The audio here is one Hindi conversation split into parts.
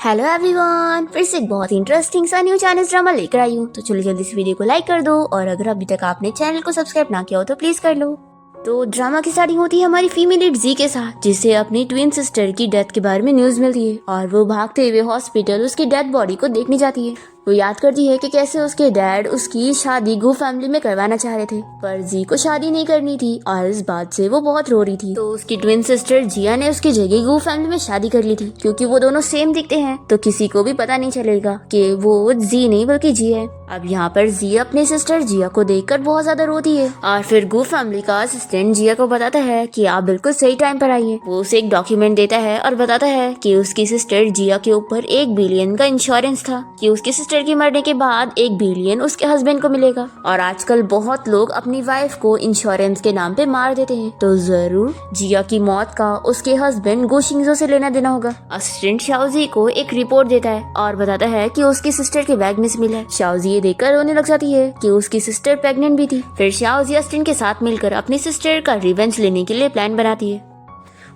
हेलो एवरीवन, फिर से एक बहुत इंटरेस्टिंग सा न्यू चाइनीज ड्रामा लेकर आई हूँ। तो चलो जल्दी इस वीडियो को लाइक कर दो और अगर अभी तक आपने चैनल को सब्सक्राइब ना किया हो तो प्लीज कर लो। तो ड्रामा की स्टार्टिंग होती है हमारी फीमेल लीड जी के साथ, जिसे अपनी ट्विन सिस्टर की डेथ के बारे में न्यूज मिलती है और वो भागते हुए हॉस्पिटल उसकी डेड बॉडी को देखने जाती है। वो याद करती है कि कैसे उसके डैड उसकी शादी गू फैमिली में करवाना चाह रहे थे, पर जी को शादी नहीं करनी थी और इस बात से वो बहुत रो रही थी। तो उसकी ट्विन सिस्टर जिया ने उसकी जगह गू फैमिली में शादी कर ली थी, क्योंकि वो दोनों सेम दिखते हैं तो किसी को भी पता नहीं चलेगा कि वो जी नहीं बल्कि जी है। अब यहाँ पर जी अपनी सिस्टर जिया को देखकर बहुत ज्यादा रोती है और फिर गू फैमिली का असिस्टेंट जिया को बताता है कि आप बिल्कुल सही टाइम पर आई है। वो उसे एक डॉक्यूमेंट देता है और बताता है कि उसकी सिस्टर जिया के ऊपर 1 बिलियन का इंश्योरेंस था, कि उसकी सिस्टर की मरने के बाद 1 बिलियन उसके हस्बैंड को मिलेगा। और आजकल बहुत लोग अपनी वाइफ को इंश्योरेंस के नाम पे मार देते हैं, तो जरूर जिया की मौत का उसके हस्बैंड गो शिंगजो से लेना देना होगा। असिस्टेंट शाओजी को एक रिपोर्ट देता है और बताता है कि उसकी सिस्टर के बैग में से मिला है। शाओजी देखकर रोने लग जाती है कि उसकी सिस्टर प्रेग्नेंट भी थी। फिर शाओजी अस्टिन के साथ मिलकर अपनी सिस्टर का रिवेंज लेने के लिए प्लान बनाती है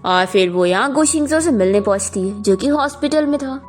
और फिर वो यहाँ गो शिंगजो से मिलने पहुंचती है, जो कि हॉस्पिटल में था।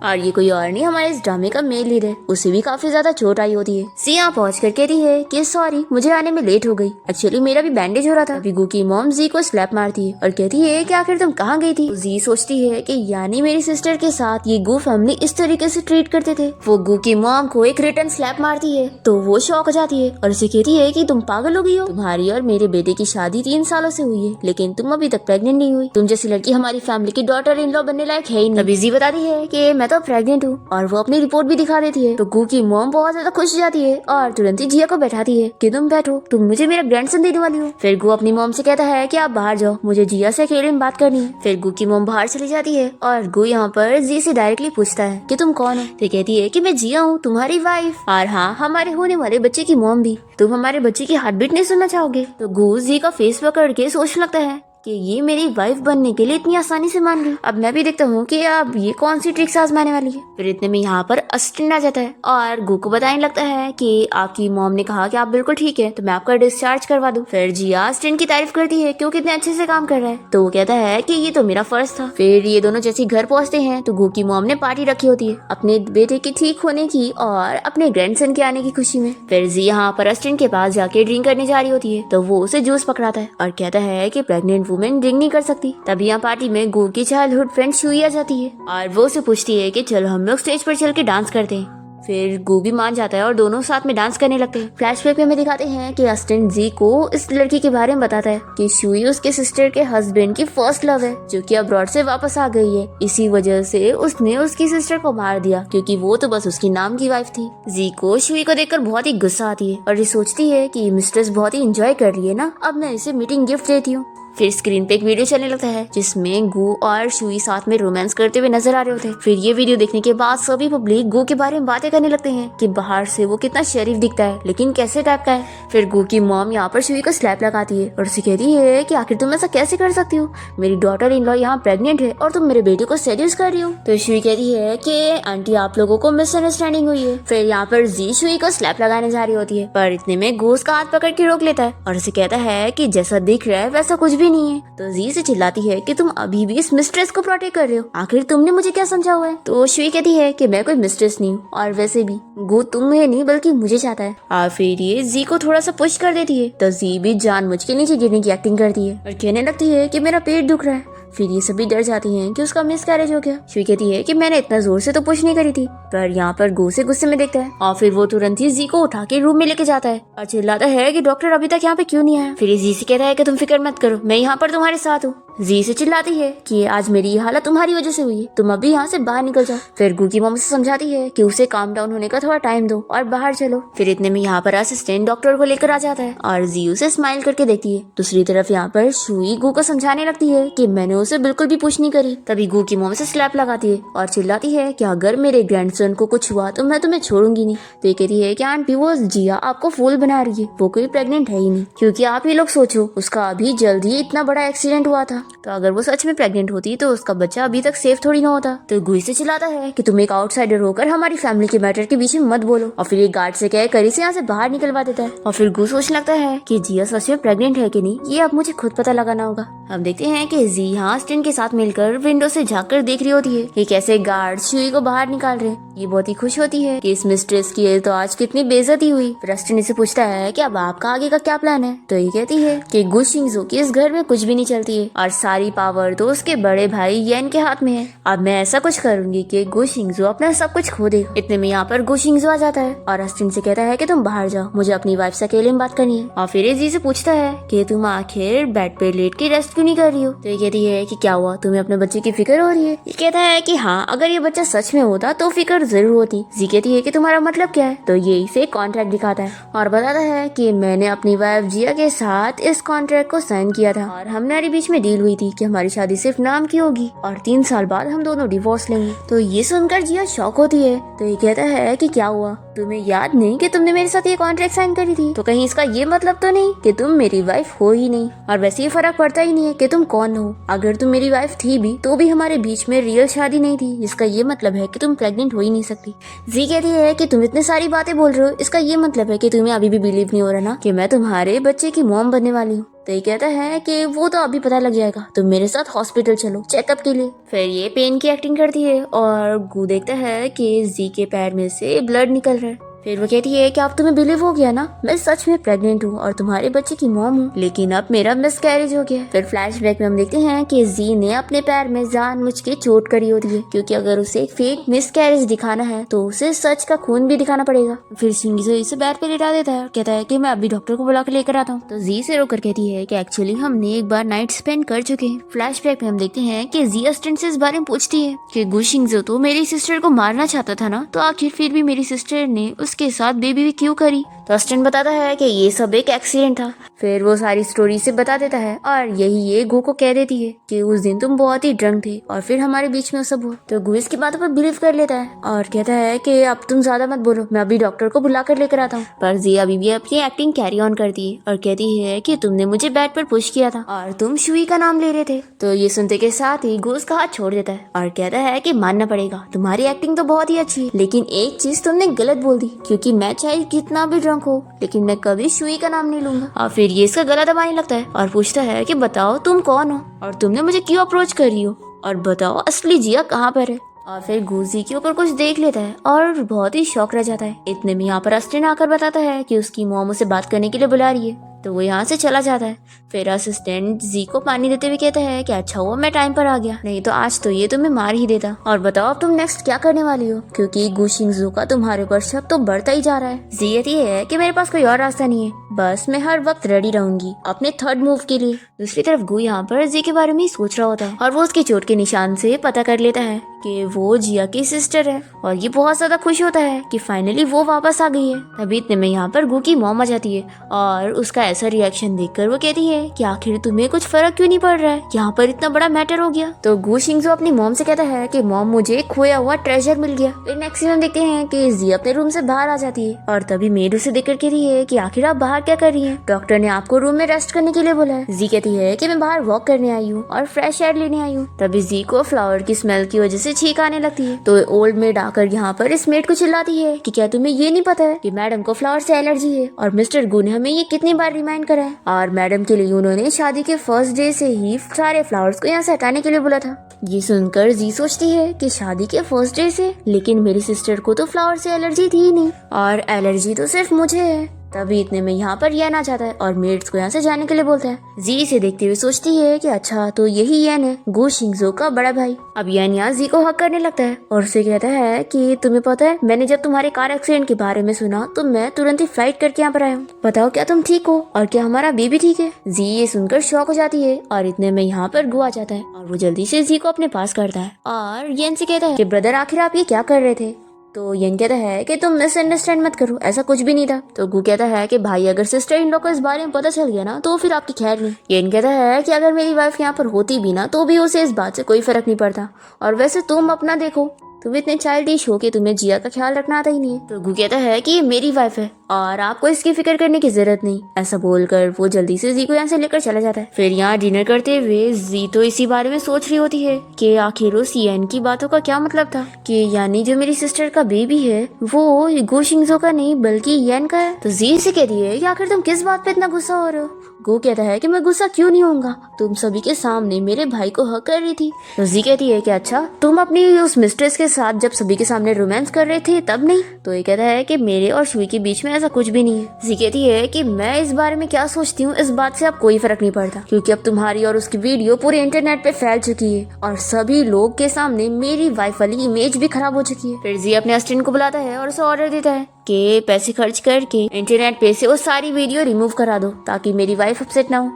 और ये कोई और नहीं, हमारे इस ड्रामे का मेल लीड है। उसे भी काफी ज्यादा चोट आई होती है। सी यहाँ पहुंच कर कहती है कि सॉरी, मुझे आने में लेट हो गई, एक्चुअली मेरा भी बैंडेज हो रहा था। अभी गू की मॉम जी को स्लैप मारती है और कहती है कि आखिर तुम कहाँ गई थी। तो जी सोचती है कि यानी मेरी सिस्टर के साथ ये गू फैमिली इस तरीके से ट्रीट करते थे। वो गू की मॉम को एक रिटर्न स्लैप मारती है तो वो शॉक हो जाती है और उसे कहती है कि तुम पागल हो गई हो, तुम्हारी और मेरे बेटे की शादी 3 सालों से हुई है लेकिन तुम अभी तक प्रेग्नेंट नहीं हुई। तुम जैसी लड़की हमारी फैमिली की डॉटर इन लॉ बनने लायक है ही नहीं। तभी जी बताती है कि मैं तो प्रेग्नेंट हूँ और वो अपनी रिपोर्ट भी दिखा देती है। तो गू की मॉम बहुत ज्यादा खुश हो जाती है और तुरंत ही जिया को बैठाती है कि तुम बैठो, तुम मुझे मेरा ग्रैंडसन देने वाली हो। फिर गू अपनी मॉम से कहता है कि आप बाहर जाओ, मुझे जिया से अकेले में बात करनी है। फिर गू की मॉम बाहर चली जाती है और गू यहाँ पर जी से डायरेक्टली पूछता है कि तुम कौन हो। तो कहती है कि मैं जिया हूँ, तुम्हारी वाइफ, और हाँ, हमारे होने वाले बच्चे की मॉम भी। तुम हमारे बच्चे की हार्ट बीट नहीं सुनना चाहोगे? तो गू जी का फेस पकड़ के सोचने लगता है कि ये मेरी वाइफ बनने के लिए इतनी आसानी से मान गई। अब मैं भी देखता हूँ कि अब ये कौन सी ट्रिक्स आजमाने वाली है। फिर इतने में यहाँ पर असिस्टेंट आ जाता है और गू को बताने लगता है कि आपकी मॉम ने कहा कि आप बिल्कुल ठीक है, तो मैं आपका डिस्चार्ज करवा दूं। फिर जिया असिस्टेंट की तारीफ करती है कि वो कितने अच्छे से काम कर रहा है, तो वो कहता है कि ये तो मेरा फर्ज था। फिर ये दोनों जैसे घर पहुँचते हैं तो गू की मॉम ने पार्टी रखी होती है अपने बेटे के ठीक होने की और अपने ग्रैंडसन के आने की खुशी में। फिर जी यहाँ पर असिस्टेंट के पास जाके ड्रिंक करने जा रही होती है तो वो उसे जूस पकड़ाता है और कहता है कि प्रेग्नेंट वुमेन ड्रिंक नहीं कर सकती। तभी यहाँ पार्टी में गू की चाइल्डहुड फ्रेंड शुई आ जाती है और वो उसे पूछती है कि चलो हम लोग स्टेज पर चल के डांस करते हैं। फिर गू भी मान जाता है और दोनों साथ में डांस करने लगते हैं। फ्लैशबैक में हमें दिखाते हैं कि असिस्टेंट जी को इस लड़की के बारे में बताता है कि शुई उसके सिस्टर के हस्बैंड की फर्स्ट लव है, जो कि अब्रॉड से वापस आ गई है। इसी वजह से उसने उसकी सिस्टर को मार दिया, क्योंकि वो तो बस उसकी नाम की वाइफ थी। जी को शुई को देखकर बहुत ही गुस्सा आती है और ये सोचती है कि मिस्ट्रेस बहुत ही एंजॉय कर रही है ना, अब मैं इसे मीटिंग गिफ्ट देती हूँ। फिर स्क्रीन पे एक वीडियो चलने लगता है जिसमें गू और शुई साथ में रोमांस करते हुए नजर आ रहे होते हैं। फिर ये वीडियो देखने के बाद सभी पब्लिक गू के बारे में बातें करने लगते हैं कि बाहर से वो कितना शरीफ दिखता है लेकिन कैसे टाइप का है। फिर गू की मॉम यहाँ पर शुई को स्लैप लगाती है और उसे कहती है कि आखिर तुम ऐसा कैसे कर सकती हो, मेरी डॉटर इन लॉ यहाँ प्रेग्नेंट है और तुम मेरे बेटे को सेड्यूस कर रही हो। तो शुई कहती है कि आंटी आप लोगों को मिसअंडरस्टैंडिंग हुई है। फिर यहाँ पर जी शुई को स्लैप लगाने जा रही होती है, पर इतने में गू उसका हाथ पकड़ के रोक लेता है और उसे कहता है कि जैसा दिख रहा है वैसा कुछ भी नहीं है। तो जी से चिल्लाती है कि तुम अभी भी इस मिस्ट्रेस को प्रोटेक्ट कर रहे हो, आखिर तुमने मुझे क्या समझा हुआ है। तो शुई कहती है कि मैं कोई मिस्ट्रेस नहीं हूँ और वैसे भी गू तुम्हें नहीं बल्कि मुझे चाहता है। और फिर ये जी को थोड़ा सा पुश कर देती है तो जी भी जानबूझ के नीचे गिरने की एक्टिंग करती है और कहने लगती है कि मेरा पेट दुख रहा है। फिर ये सभी डर जाती हैं कि उसका मिसकैरेज हो गया। शुई कहती है कि मैंने इतना जोर से तो पुश नहीं करी थी, पर यहाँ पर गू से गुस्से में देखता है और फिर वो तुरंत ही जी को उठा के रूम में लेके जाता है और चिल्लाता है कि डॉक्टर अभी तक यहाँ पे क्यों नहीं आया। फिर जी से कहता है कि तुम फिक्र मत करो, मैं यहाँ पर तुम्हारे साथ हूँ। जी से चिल्लाती है कि आज मेरी ये हालत तुम्हारी वजह से हुई है, तुम अभी यहाँ से बाहर निकल जाओ। फिर गू की मॉम से समझाती है कि उसे काम डाउन होने का थोड़ा टाइम दो और बाहर चलो। फिर इतने में यहाँ पर असिस्टेंट डॉक्टर को लेकर आ जाता है और जी उसे स्माइल करके देखती है। दूसरी तरफ यहाँ पर शुई गू को समझाने लगती है कि मैंने उसे बिल्कुल भी पुश नहीं करी। तभी गू की मॉम से स्लैप लगाती है और चिल्लाती है कि अगर मेरे ग्रैंडसन को कुछ हुआ तो मैं तुम्हें छोड़ूंगी नहीं। तो ये कहती है कि आंटी वो जिया आपको फूल बना रही है, वो कोई प्रेग्नेंट है ही नहीं, क्योंकि आप ही लोग सोचो उसका अभी जल्द ही इतना बड़ा एक्सीडेंट हुआ था तो अगर वो सच में प्रेग्नेंट होती तो उसका बच्चा अभी तक सेफ थोड़ी ना होता। तो गुई से चिल्लाता है कि तुम एक आउटसाइडर होकर हमारी फैमिली के मैटर के बीच में मत बोलो, और फिर एक गार्ड से कह कर इसे यहाँ से बाहर निकलवा देता है। और फिर गु सोचने लगता है कि जिया सच में प्रेग्नेंट है कि नहीं, ये अब मुझे खुद पता लगाना होगा। हम देखते हैं कि जी यहाँ स्टिन के साथ मिलकर विंडो से झांककर देख रही होती है कि कैसे गार्ड शुई को बाहर निकाल रहे हैं। ये बहुत ही खुश होती है कि इस मिस्ट्रेस की तो आज कितनी बेइज्जती हुई। फिर अस्टिन इसे पूछता है कि अब आपका आगे का क्या प्लान है। तो ये कहती है कि गु शिंगजू की इस घर में कुछ भी नहीं चलती है और सारी पावर तो उसके बड़े भाई येन के हाथ में है। अब मैं ऐसा कुछ करूंगी कि गु शिंगजू अपना सब कुछ खो दे। इतने में यहाँ पर गु शिंगजू आ जाता है और अस्टिन से कहता है कि तुम बाहर जाओ, मुझे अपनी वाइफ से अकेले में बात करनी है। और फिर जी से पूछता है कि तुम आखिर बेड पे लेट के रेस्ट क्यों नहीं कर रही हो। तो ये कहती है कि क्या हुआ, तुम्हें अपने बच्चे की फिक्र हो रही है। ये कहता है कि हाँ, अगर ये बच्चा सच में होता तो फिक्र जरूर होती। जी कहती है कि तुम्हारा मतलब क्या है। तो ये इसे कॉन्ट्रैक्ट दिखाता है और बताता है कि मैंने अपनी वाइफ जिया के साथ इस कॉन्ट्रैक्ट को साइन किया था और हमारे बीच में डील हुई थी कि हमारी शादी सिर्फ नाम की होगी और 3 साल बाद हम दोनों डिवोर्स लेंगे। तो ये सुनकर जिया शॉक होती है। तो ये कहता है कि क्या हुआ, तुम्हें याद नहीं कि तुमने मेरे साथ ये कॉन्ट्रैक्ट साइन करी थी। तो कहीं इसका ये मतलब तो नहीं कि तुम मेरी वाइफ हो ही नहीं, और वैसे ये फर्क पड़ता ही नहीं है कि तुम कौन हो। अगर तुम मेरी वाइफ थी भी तो भी हमारे बीच में रियल शादी नहीं थी, जिसका ये मतलब है कि तुम प्रेग्नेंट हो ही नहीं सकती। जी कहती है कि तुम इतनी सारी बातें बोल रहे हो, इसका ये मतलब है कि तुम्हें अभी भी बिलीव नहीं हो रहा ना कि मैं तुम्हारे बच्चे की मॉम बनने वाली हूँ। तो ये कहता है कि वो तो अभी पता लग जाएगा, तुम मेरे साथ हॉस्पिटल चलो चेकअप के लिए। फिर ये पेन की एक्टिंग करती है और गु देखता है कि जी के पैर में से ब्लड निकल रहा है। फिर वो कहती है कि अब तुम्हें बिलीव हो गया ना, मैं सच में प्रेग्नेंट हूँ और तुम्हारे बच्चे की मॉम हूँ, लेकिन अब मेरा मिसकैरेज हो गया। फिर फ्लैशबैक में हम देखते हैं कि जी ने अपने पैर में जानबूझ के चोट करी होती है, क्योंकि अगर उसे एक फेक मिसकैरेज दिखाना है तो उसे सच का खून भी दिखाना पड़ेगा। फिर शिंगजू इसे बेड पे लेटा देता है और कहता है कि मैं अभी डॉक्टर को बुला के लेकर आता हूँ। तो जी से रोकर कहती है कि एक्चुअली हमने एक बार नाइट स्पेंड कर चुके हैं। फ्लैशबैक में हम देखते हैं कि जी अस्टिन से इस बारे में पूछती है कि गु शिंगजू तो मेरी सिस्टर को मारना चाहता था ना, तो आखिर फिर भी मेरी सिस्टर ने उसके साथ बेबी भी क्यों करी। तो अस्टिन बताता है कि ये सब एक एक्सीडेंट था। फिर वो सारी स्टोरी से बता देता है और यही ये गु को कह देती है कि उस दिन तुम बहुत ही ड्रंक थे और फिर हमारे बीच में सब हुआ। तो गु इसकी बातों पर बिलीव कर लेता है और कहता है कि अब तुम ज्यादा मत बोलो, मैं अभी डॉक्टर को बुला कर लेकर आता हूँ। पर जी अभी भी अपनी एक्टिंग कैरी ऑन करती है और कहती है कि तुमने मुझे बेड पर पुश किया था और तुम शुई का नाम ले रहे थे। तो ये सुनते के साथ ही गु उसका हाथ छोड़ देता है और कहता है कि मानना पड़ेगा, तुम्हारी एक्टिंग तो बहुत ही अच्छी है, लेकिन एक चीज तुमने गलत बोल दी, क्योंकि मैं चाहे कितना भी ड्रंक हो लेकिन मैं कभी शुई का नाम नहीं लूंगा। और फिर ये इसका गला दबाने लगता है और पूछता है कि बताओ तुम कौन हो और तुमने मुझे क्यों अप्रोच कर रही हो, और बताओ असली जिया कहाँ पर है। और फिर गुजी के ऊपर कुछ देख लेता है और बहुत ही शौक रह जाता है। इतने में यहाँ पर अस्टिन आकर बताता है कि उसकी मॉम उसे बात करने के लिए बुला रही है। तो वो यहाँ से चला जाता है। फिर असिस्टेंट जी को पानी देते हुए कहता है कि अच्छा हुआ मैं टाइम पर आ गया, नहीं तो आज तो ये तुम्हें मार ही देता। और बताओ अब तुम नेक्स्ट क्या करने वाली हो, क्योंकि गु शिंगजू का तुम्हारे ऊपर शक तो बढ़ता ही जा रहा है। जी कहती है कि मेरे पास कोई और रास्ता नहीं है, बस मैं हर वक्त रेडी रहूंगी अपने थर्ड मूव के लिए। दूसरी तरफ गु यहाँ पर जी के बारे में ही सोच रहा होता है और वो उसकी चोट के निशान से पता कर लेता है कि वो जिया की सिस्टर है और ये बहुत ज्यादा खुश होता है कि फाइनली वो वापस आ गई है। तभी इतने में यहाँ पर गु की मॉम आ जाती है और उसका ऐसा रिएक्शन देखकर वो कहती है कि आखिर तुम्हें कुछ फर्क क्यों नहीं पड़ रहा है, यहाँ पर इतना बड़ा मैटर हो गया। तो गु शिंगजू अपनी मॉम से कहता है कि मॉम मुझे खोया हुआ ट्रेजर मिल गया। फिर नेक्स्ट में देखते हैं कि जी अपने रूम से बाहर आ जाती है और तभी मेड उसे देखकर कहती है कि आखिर आप बाहर क्या कर रही हैं? डॉक्टर ने आपको रूम में रेस्ट करने के लिए बोला है। जी कहती है कि मैं बाहर वॉक करने आई हूँ और फ्रेश एयर लेने आई हूँ। तभी जी को फ्लावर की स्मेल की वजह से छींक आने लगती है। तो ओल्ड मेड आकर यहाँ पर इस मेड को चिल्लाती है कि क्या तुम्हें ये नहीं पता है कि मैडम को फ्लावर से एलर्जी है, और मिस्टर गु ने हमें ये कितनी बार रिमाइंड करा है, और मैडम के लिए उन्होंने शादी के फर्स्ट डे से ही सारे फ्लावर्स को यहाँ से हटाने के लिए बोला था। ये सुनकर जी सोचती है कि शादी के फर्स्ट डे से, लेकिन मेरी सिस्टर को तो फ्लावर से एलर्जी थी ही नहीं और एलर्जी तो सिर्फ मुझे है। तभी इतने में यहाँ पर येन आ जाता है और मेड्स को यहाँ से जाने के लिए बोलता है। जी इसे देखते हुए सोचती है कि अच्छा तो यही येन है, गु शिंगजू का बड़ा भाई। अब येन यहाँ जी को हक करने लगता है और उसे कहता है कि तुम्हें पता है, मैंने जब तुम्हारे कार एक्सीडेंट के बारे में सुना तो मैं तुरंत ही फ्लाइट करके यहाँ पर आया हूँ। बताओ क्या तुम ठीक हो और क्या हमारा बेबी ठीक है? जी ये सुनकर शॉक हो जाती है और इतने में यहाँ पर गु आ जाता है और वो जल्दी से जी को अपने पास करता है और येन से कहता है कि ब्रदर आखिर आप ये क्या कर रहे थे? तो येन कहता है कि तुम मिसअंडरस्टैंड मत करो, ऐसा कुछ भी नहीं था। तो गु कहता है कि भाई अगर सिस्टर इन लोग को इस बारे में पता चल गया ना तो फिर आपकी खैर नहीं। येन कहता है कि अगर मेरी वाइफ यहाँ पर होती भी ना तो भी उसे इस बात से कोई फर्क नहीं पड़ता, और वैसे तुम अपना देखो, तुम इतने चाइल्डिश हो कि तुम्हें जिया का ख्याल रखना आता ही नहीं है। तो गू कहता है कि ये मेरी वाइफ है और आपको इसकी फिक्र करने की जरूरत नहीं। ऐसा बोलकर वो जल्दी से जी को यहाँ से लेकर चला जाता है। फिर यहाँ डिनर करते हुए जी तो इसी बारे में सोच रही होती है कि आखिर उस येन की बातों का क्या मतलब था, कि यानी जो मेरी सिस्टर का बेबी है वो गो शिंगजो का नहीं बल्कि येन का है। तो जी से कहती है कि आखिर तुम किस बात पे इतना गुस्सा हो रहे हो। गो कहता है कि मैं गुस्सा क्यों नहीं होऊंगा, तुम सभी के सामने मेरे भाई को हक कर रही थी। तो जी कहती है कि अच्छा तुम अपनी उस मिस्ट्रेस के साथ जब सभी के सामने रोमांस कर रहे थे तब नहीं। तो ये कहता है कि मेरे और शुई के बीच में ऐसा कुछ भी नहीं है। जी कहती है कि मैं इस बारे में क्या सोचती हूँ इस बात से अब कोई फर्क नहीं पड़ता, क्योंकि अब तुम्हारी और उसकी वीडियो पूरे इंटरनेट पे फैल चुकी है और सभी लोग के सामने मेरी वाइफ वाली इमेज भी खराब हो चुकी है। फिर जी अपने असिस्टेंट को बुलाता है और उसे ऑर्डर देता है कि पैसे खर्च करके इंटरनेट पे से वो सारी वीडियो रिमूव करा दो ताकि मेरी वाइफ अपसेट ना हो।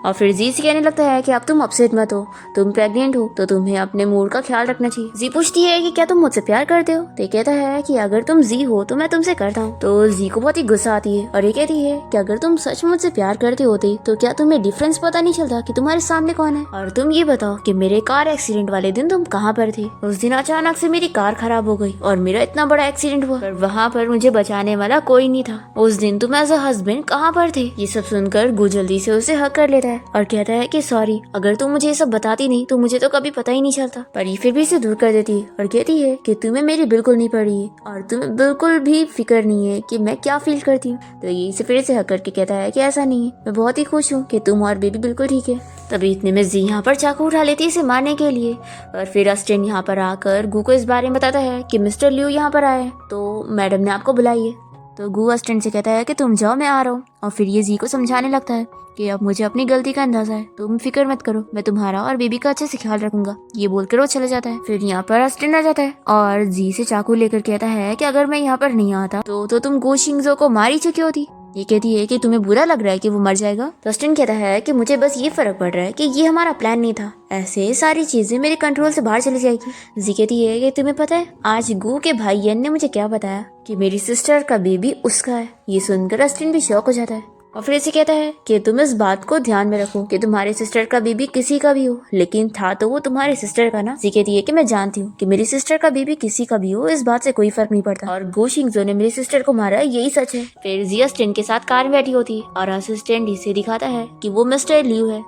और फिर जी से कहने लगता है कि अब तुम अपसेट मत हो, तुम प्रेग्नेंट हो तो तुम्हें अपने मूड का ख्याल रखना चाहिए। जी पूछती है कि क्या तुम मुझसे प्यार करते हो। तो कहता है कि अगर तुम जी हो तो मैं तुमसे करता हूँ। तो जी को बहुत ही गुस्सा आती है और ये कहती है कि अगर तुम सच मुझसे प्यार करते होते तो क्या तुम्हें डिफरेंस पता नहीं चलता कि तुम्हारे सामने कौन है। और तुम ये बताओ कि मेरे कार एक्सीडेंट वाले दिन तुम कहाँ पर थे। उस दिन अचानक से मेरी कार खराब हो गई और मेरा इतना बड़ा एक्सीडेंट हुआ, पर वहाँ पर मुझे बचाने वाला कोई नहीं था। उस दिन तुम एज अ हस्बैंड कहाँ पर थे। ये सब सुनकर गू जल्दी से उसे हक कर लेता है और कहता है कि सॉरी, अगर तुम मुझे ये सब बताती नहीं तो मुझे तो कभी पता ही नहीं चलता। पर ये फिर भी इसे दूर कर देती है और कहती है कि तुम्हें मेरी बिल्कुल नहीं पड़ी है और तुम्हें बिल्कुल भी फिक्र नहीं है कि मैं क्या फील करती हूँ। तो ये इसे फिर से हक करके कहता है कि ऐसा नहीं है, मैं बहुत ही खुश हूँ कि तुम और बेबी बिल्कुल ठीक है। तभी इतने में जी यहाँ पर चाकू उठा लेती है इसे मारने के लिए और फिर अस्टेन यहाँ पर आकर गू को इस बारे में बताता है कि मिस्टर लिू यहाँ पर आए तो मैडम ने आपको बुलाई है। तो गू अस्टेन से कहता है कि तुम जाओ, मैं आ रहा हूँ। और फिर ये जी को समझाने लगता है कि अब मुझे अपनी गलती का अंदाजा है, तुम फिक्र मत करो, मैं तुम्हारा और बेबी का अच्छे से ख्याल रखूंगा। ये बोलकर वो चला जाता है। फिर यहाँ पर अस्टेन आ जाता है और जी से चाकू लेकर कहता है कि अगर मैं यहाँ पर नहीं आता तो तुम गो शिंगजो को मार ही चुकी होती। ये कहती है कि तुम्हें बुरा लग रहा है कि वो मर जाएगा। तो अस्टेन कहता है कि मुझे बस ये फर्क पड़ रहा है कि ये हमारा प्लान नहीं था, ऐसे सारी चीजें मेरे कंट्रोल से बाहर चली जाएगी। जी कहती है कि तुम्हें पता है आज गू के भाई येन ने मुझे क्या बताया कि मेरी सिस्टर का बेबी उसका है। ये सुनकर अस्टेन भी शॉक हो जाता है और फिर इसे कहता है कि तुम इस बात को ध्यान में रखो कि तुम्हारी सिस्टर का बेबी किसी का भी हो, लेकिन था तो वो तुम्हारी सिस्टर का ना। जी कहती है कि मैं जानती हूँ कि मेरी सिस्टर का बेबी किसी का भी हो, इस बात से कोई फर्क नहीं पड़ता और गो शिंगजो ने मेरी सिस्टर को मारा, यही सच है। फिर जी असिस्टेंट के साथ कार में बैठी होती है और असिस्टेंट इसे दिखाता है कि वो मिस्टर लिू है,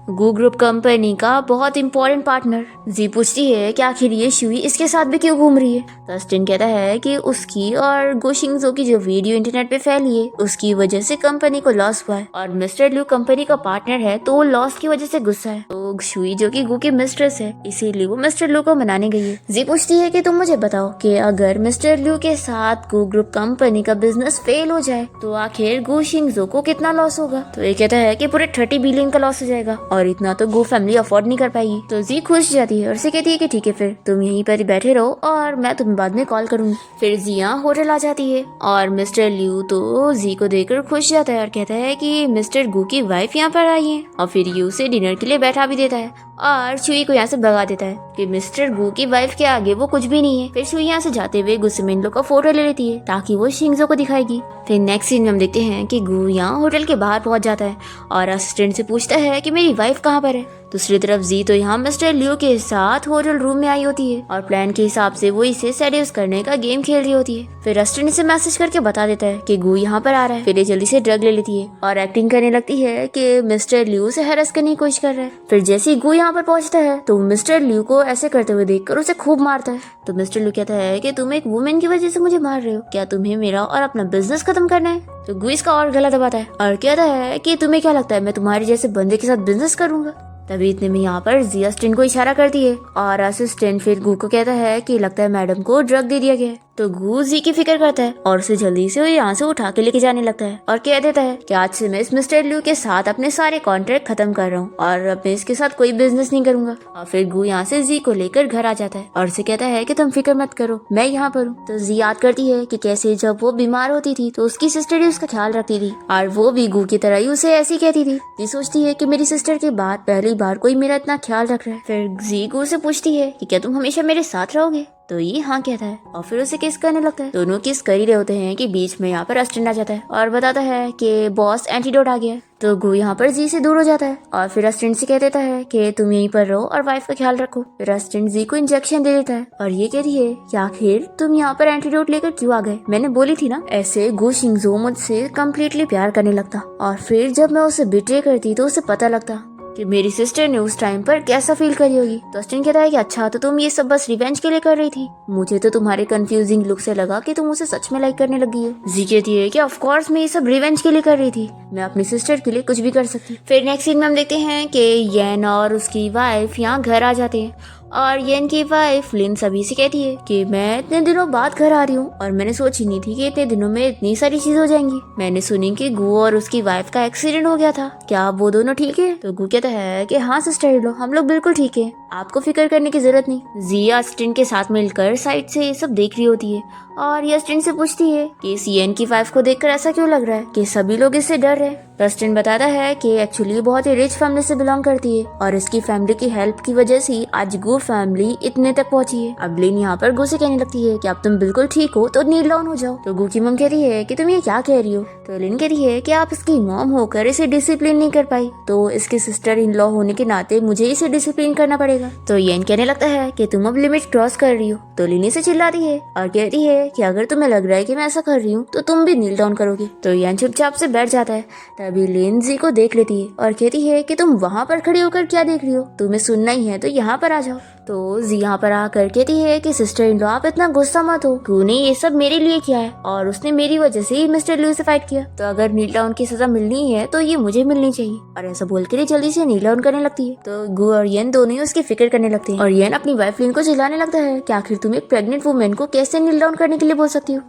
गू ग्रुप कंपनी का बहुत इंपॉर्टेंट पार्टनर। जी पूछती है कि आखिर ये शुई इसके साथ भी क्यों घूम रही है। तो अस्टेन कहता है कि उसकी और गो शिंगजो की जो वीडियो इंटरनेट पे फैली है उसकी वजह से कंपनी को लॉस हुआ है और मिस्टर लिू कंपनी का पार्टनर है तो वो लॉस की वजह से गुस्सा है। तो शुई जो कि गू की मिस्ट्रेस है इसीलिए वो मिस्टर लिू को मनाने गई है। जी पूछती है कि तुम मुझे बताओ कि अगर मिस्टर लिू के साथ गू ग्रुप कंपनी का बिजनेस फेल हो जाए तो आखिर गो शिंगजो को कितना लॉस होगा। तो ये कहता है कि पूरे 30 बिलियन का लॉस हो जाएगा और इतना तो गो फैमिली अफोर्ड नहीं कर पाएगी। तो जी खुश जाती है और से कहती है कि ठीक है फिर तुम यहीं पर ही बैठे रहो और मैं तुम्हें बाद में कॉल करूंगी। फिर जी यहाँ होटल आ जाती है और मिस्टर लिू तो जी को देखकर खुश जाता है और कहता है कि मिस्टर गू की वाइफ यहाँ पर आई है और फिर यू से डिनर के लिए बैठा भी देता है और शुई को यहाँ से भगा देता है कि मिस्टर गू की वाइफ के आगे वो कुछ भी नहीं है। फिर शुई यहाँ से जाते हुए गुस्से में इन लोग का फोटो ले लेती है ताकि वो शिंगजो को दिखाएगी। फिर नेक्स्ट सीन में हम देखते हैं कि गू यहाँ होटल के बाहर पहुंच जाता है और असिस्टेंट से पूछता है कि मेरी वाइफ कहाँ पर है। दूसरी तरफ जी तो यहाँ मिस्टर लियो के साथ होटल रूम में आई होती है और प्लान के हिसाब से वो इसे सेड्यूस करने का गेम खेल रही होती है। फिर असिस्टेंट इसे मैसेज करके बता देता है कि गू यहाँ पर आ रहा है। फिर ये जल्दी से ड्रग ले लेती है और एक्टिंग करने लगती है कि मिस्टर लियो से हैरेस करने की कोशिश कर रहा है। फिर जैसे ही गू यहाँ पर पहुंचता है तो मिस्टर लियो को ऐसे करते हुए देखकर उसे खूब मारता है। तो मिस्टर लियो कहता है कि तुम एक वुमेन की वजह से मुझे मार रहे हो, क्या तुम्हें मेरा और अपना बिजनेस खत्म करना है। तो गू इसका और गला दबाता है और कहता है कि तुम्हें क्या लगता है मैं तुम्हारे जैसे बंदे के साथ बिजनेस करूंगा। तभी इतने में यहाँ पर जी असिस्टेंट को इशारा करती है और असिस्टेंट फिर गू को कहता है कि लगता है मैडम को ड्रग दे दिया गया है। तो गू जी की फिक्र करता है और उसे जल्दी से यहाँ से उठा के लेके जाने लगता है और कह देता है कि आज से मैं इस मिस्टर लिू के साथ अपने सारे कॉन्ट्रैक्ट खत्म कर रहा हूँ और अब मैं इसके साथ कोई बिजनेस नहीं करूंगा। और फिर गू यहाँ से जी को लेकर घर आ जाता है और उसे कहता है कि तुम फिक्र मत करो, मैं यहाँ पर हूँ। तो जी याद करती है कि कैसे जब वो बीमार होती थी तो उसकी सिस्टर ही उसका ख्याल रखती थी और वो भी गू की तरह ही उसे ऐसी कहती थी। जी सोचती है कि मेरी सिस्टर के बाद पहली बार कोई मेरा इतना ख्याल रख रहा है। फिर जी गू से पूछती है कि क्या तुम हमेशा मेरे साथ रहोगे। तो ये हाँ कहता है और फिर उसे किस करने लगता है। दोनों किस कर ही रहे होते हैं कि बीच में यहाँ पर अस्टिन आ जाता है और बताता है कि बॉस एंटीडोट आ गया है। तो गु यहाँ पर जी से दूर हो जाता है और फिर अस्टिन से कह देता है कि तुम यहीं पर रहो और वाइफ का ख्याल रखो। फिर अस्टिन जी को इंजेक्शन दे देता है और ये कह रही है कि आखिर तुम यहाँ पर एंटीडोट लेकर क्यों आ गए, मैंने बोली थी ना। ऐसे गु शिंगजो मुझसे कम्प्लीटली प्यार करने लगता और फिर जब मैं उसे बिट्रे करती तो उसे पता लगता कि मेरी सिस्टर ने उस टाइम पर कैसा फील करी होगी। तो अस्टिन कहता है कि अच्छा तो तुम ये सब बस रिवेंज के लिए कर रही थी, मुझे तो तुम्हारे कंफ्यूजिंग लुक से लगा कि तुम उसे सच में लाइक करने लगी हो। जी कहती है कि ऑफ कोर्स मैं ये सब रिवेंज के लिए कर रही थी, मैं अपनी सिस्टर के लिए कुछ भी कर सकती। फिर नेक्स्ट सीन में हम देखते हैं कि येन और उसकी वाइफ यहाँ घर आ जाते हैं और येन की वाइफ लिन सभी से कहती है कि मैं इतने दिनों बाद घर आ रही हूँ और मैंने सोची नहीं थी कि इतने दिनों में इतनी सारी चीज हो जाएंगी। मैंने सुनी कि गु और उसकी वाइफ का एक्सीडेंट हो गया था, क्या वो दोनों ठीक है? तो गु कहता है कि हाँ सिस्टर लो, हम लोग बिल्कुल ठीक है, आपको फिक्र करने की जरूरत नहीं। जिया अस्टिन के साथ मिलकर साइड से ये सब देख रही होती है और ये अस्टिन से पूछती है कि इस येन की वाइफ को देखकर ऐसा क्यों लग रहा है कि सभी लोग इससे डर रहे हैं। अस्टिन बताता है कि एक्चुअली बहुत ही रिच फैमिली से बिलोंग करती है और इसकी फैमिली की हेल्प की वजह से आज गु फैमिली इतने तक पहुंची है। अब लिन यहाँ पर गु से कहने लगती है कि अब तुम बिल्कुल ठीक हो तो नील डाउन हो जाओ। तो गु की मम कह रही है कि तुम ये क्या कह रही हो। तो लिन कह रही है कि आप इसकी मॉम होकर इसे डिसिप्लिन नहीं कर पाई तो इसके सिस्टर इन लॉ होने के नाते मुझे इसे डिसिप्लिन करना पड़ेगा। तो येन कहने लगता है कि तुम अब लिमिट क्रॉस कर रही हो। तो लिन से चिल्लाती है और कहती है कि अगर तुम्हें लग रहा है कि मैं ऐसा कर रही हूँ तो तुम भी नील डाउन करोगे। तो येन चुपचाप से बैठ जाता है। तभी लिन जी को देख लेती है और कहती है कि तुम वहाँ पर खड़ी होकर क्या देख रही हो, तुम्हें सुनना ही है तो यहाँ पर आ जाओ। तो जी यहाँ पर आकर कहती है कि सिस्टर इन लॉ आप इतना गुस्सा मत हो, तूने ये सब मेरे लिए किया है और उसने मेरी वजह से ही मिस्टर लुई से फाइट किया, तो अगर नील डाउन की सजा मिलनी है तो ये मुझे मिलनी चाहिए। और ऐसा बोल के जल्दी से नील डाउन करने लगती है। तो गु और येन दोनों ही उसकी फिक्र करने लगते हैं और येन अपनी वाइफ लिन को चिल्लाने लगता है कि आखिर तुम एक प्रेग्नेंट वुमेन को कैसे नील डाउन करने के लिए बोल सकती हो।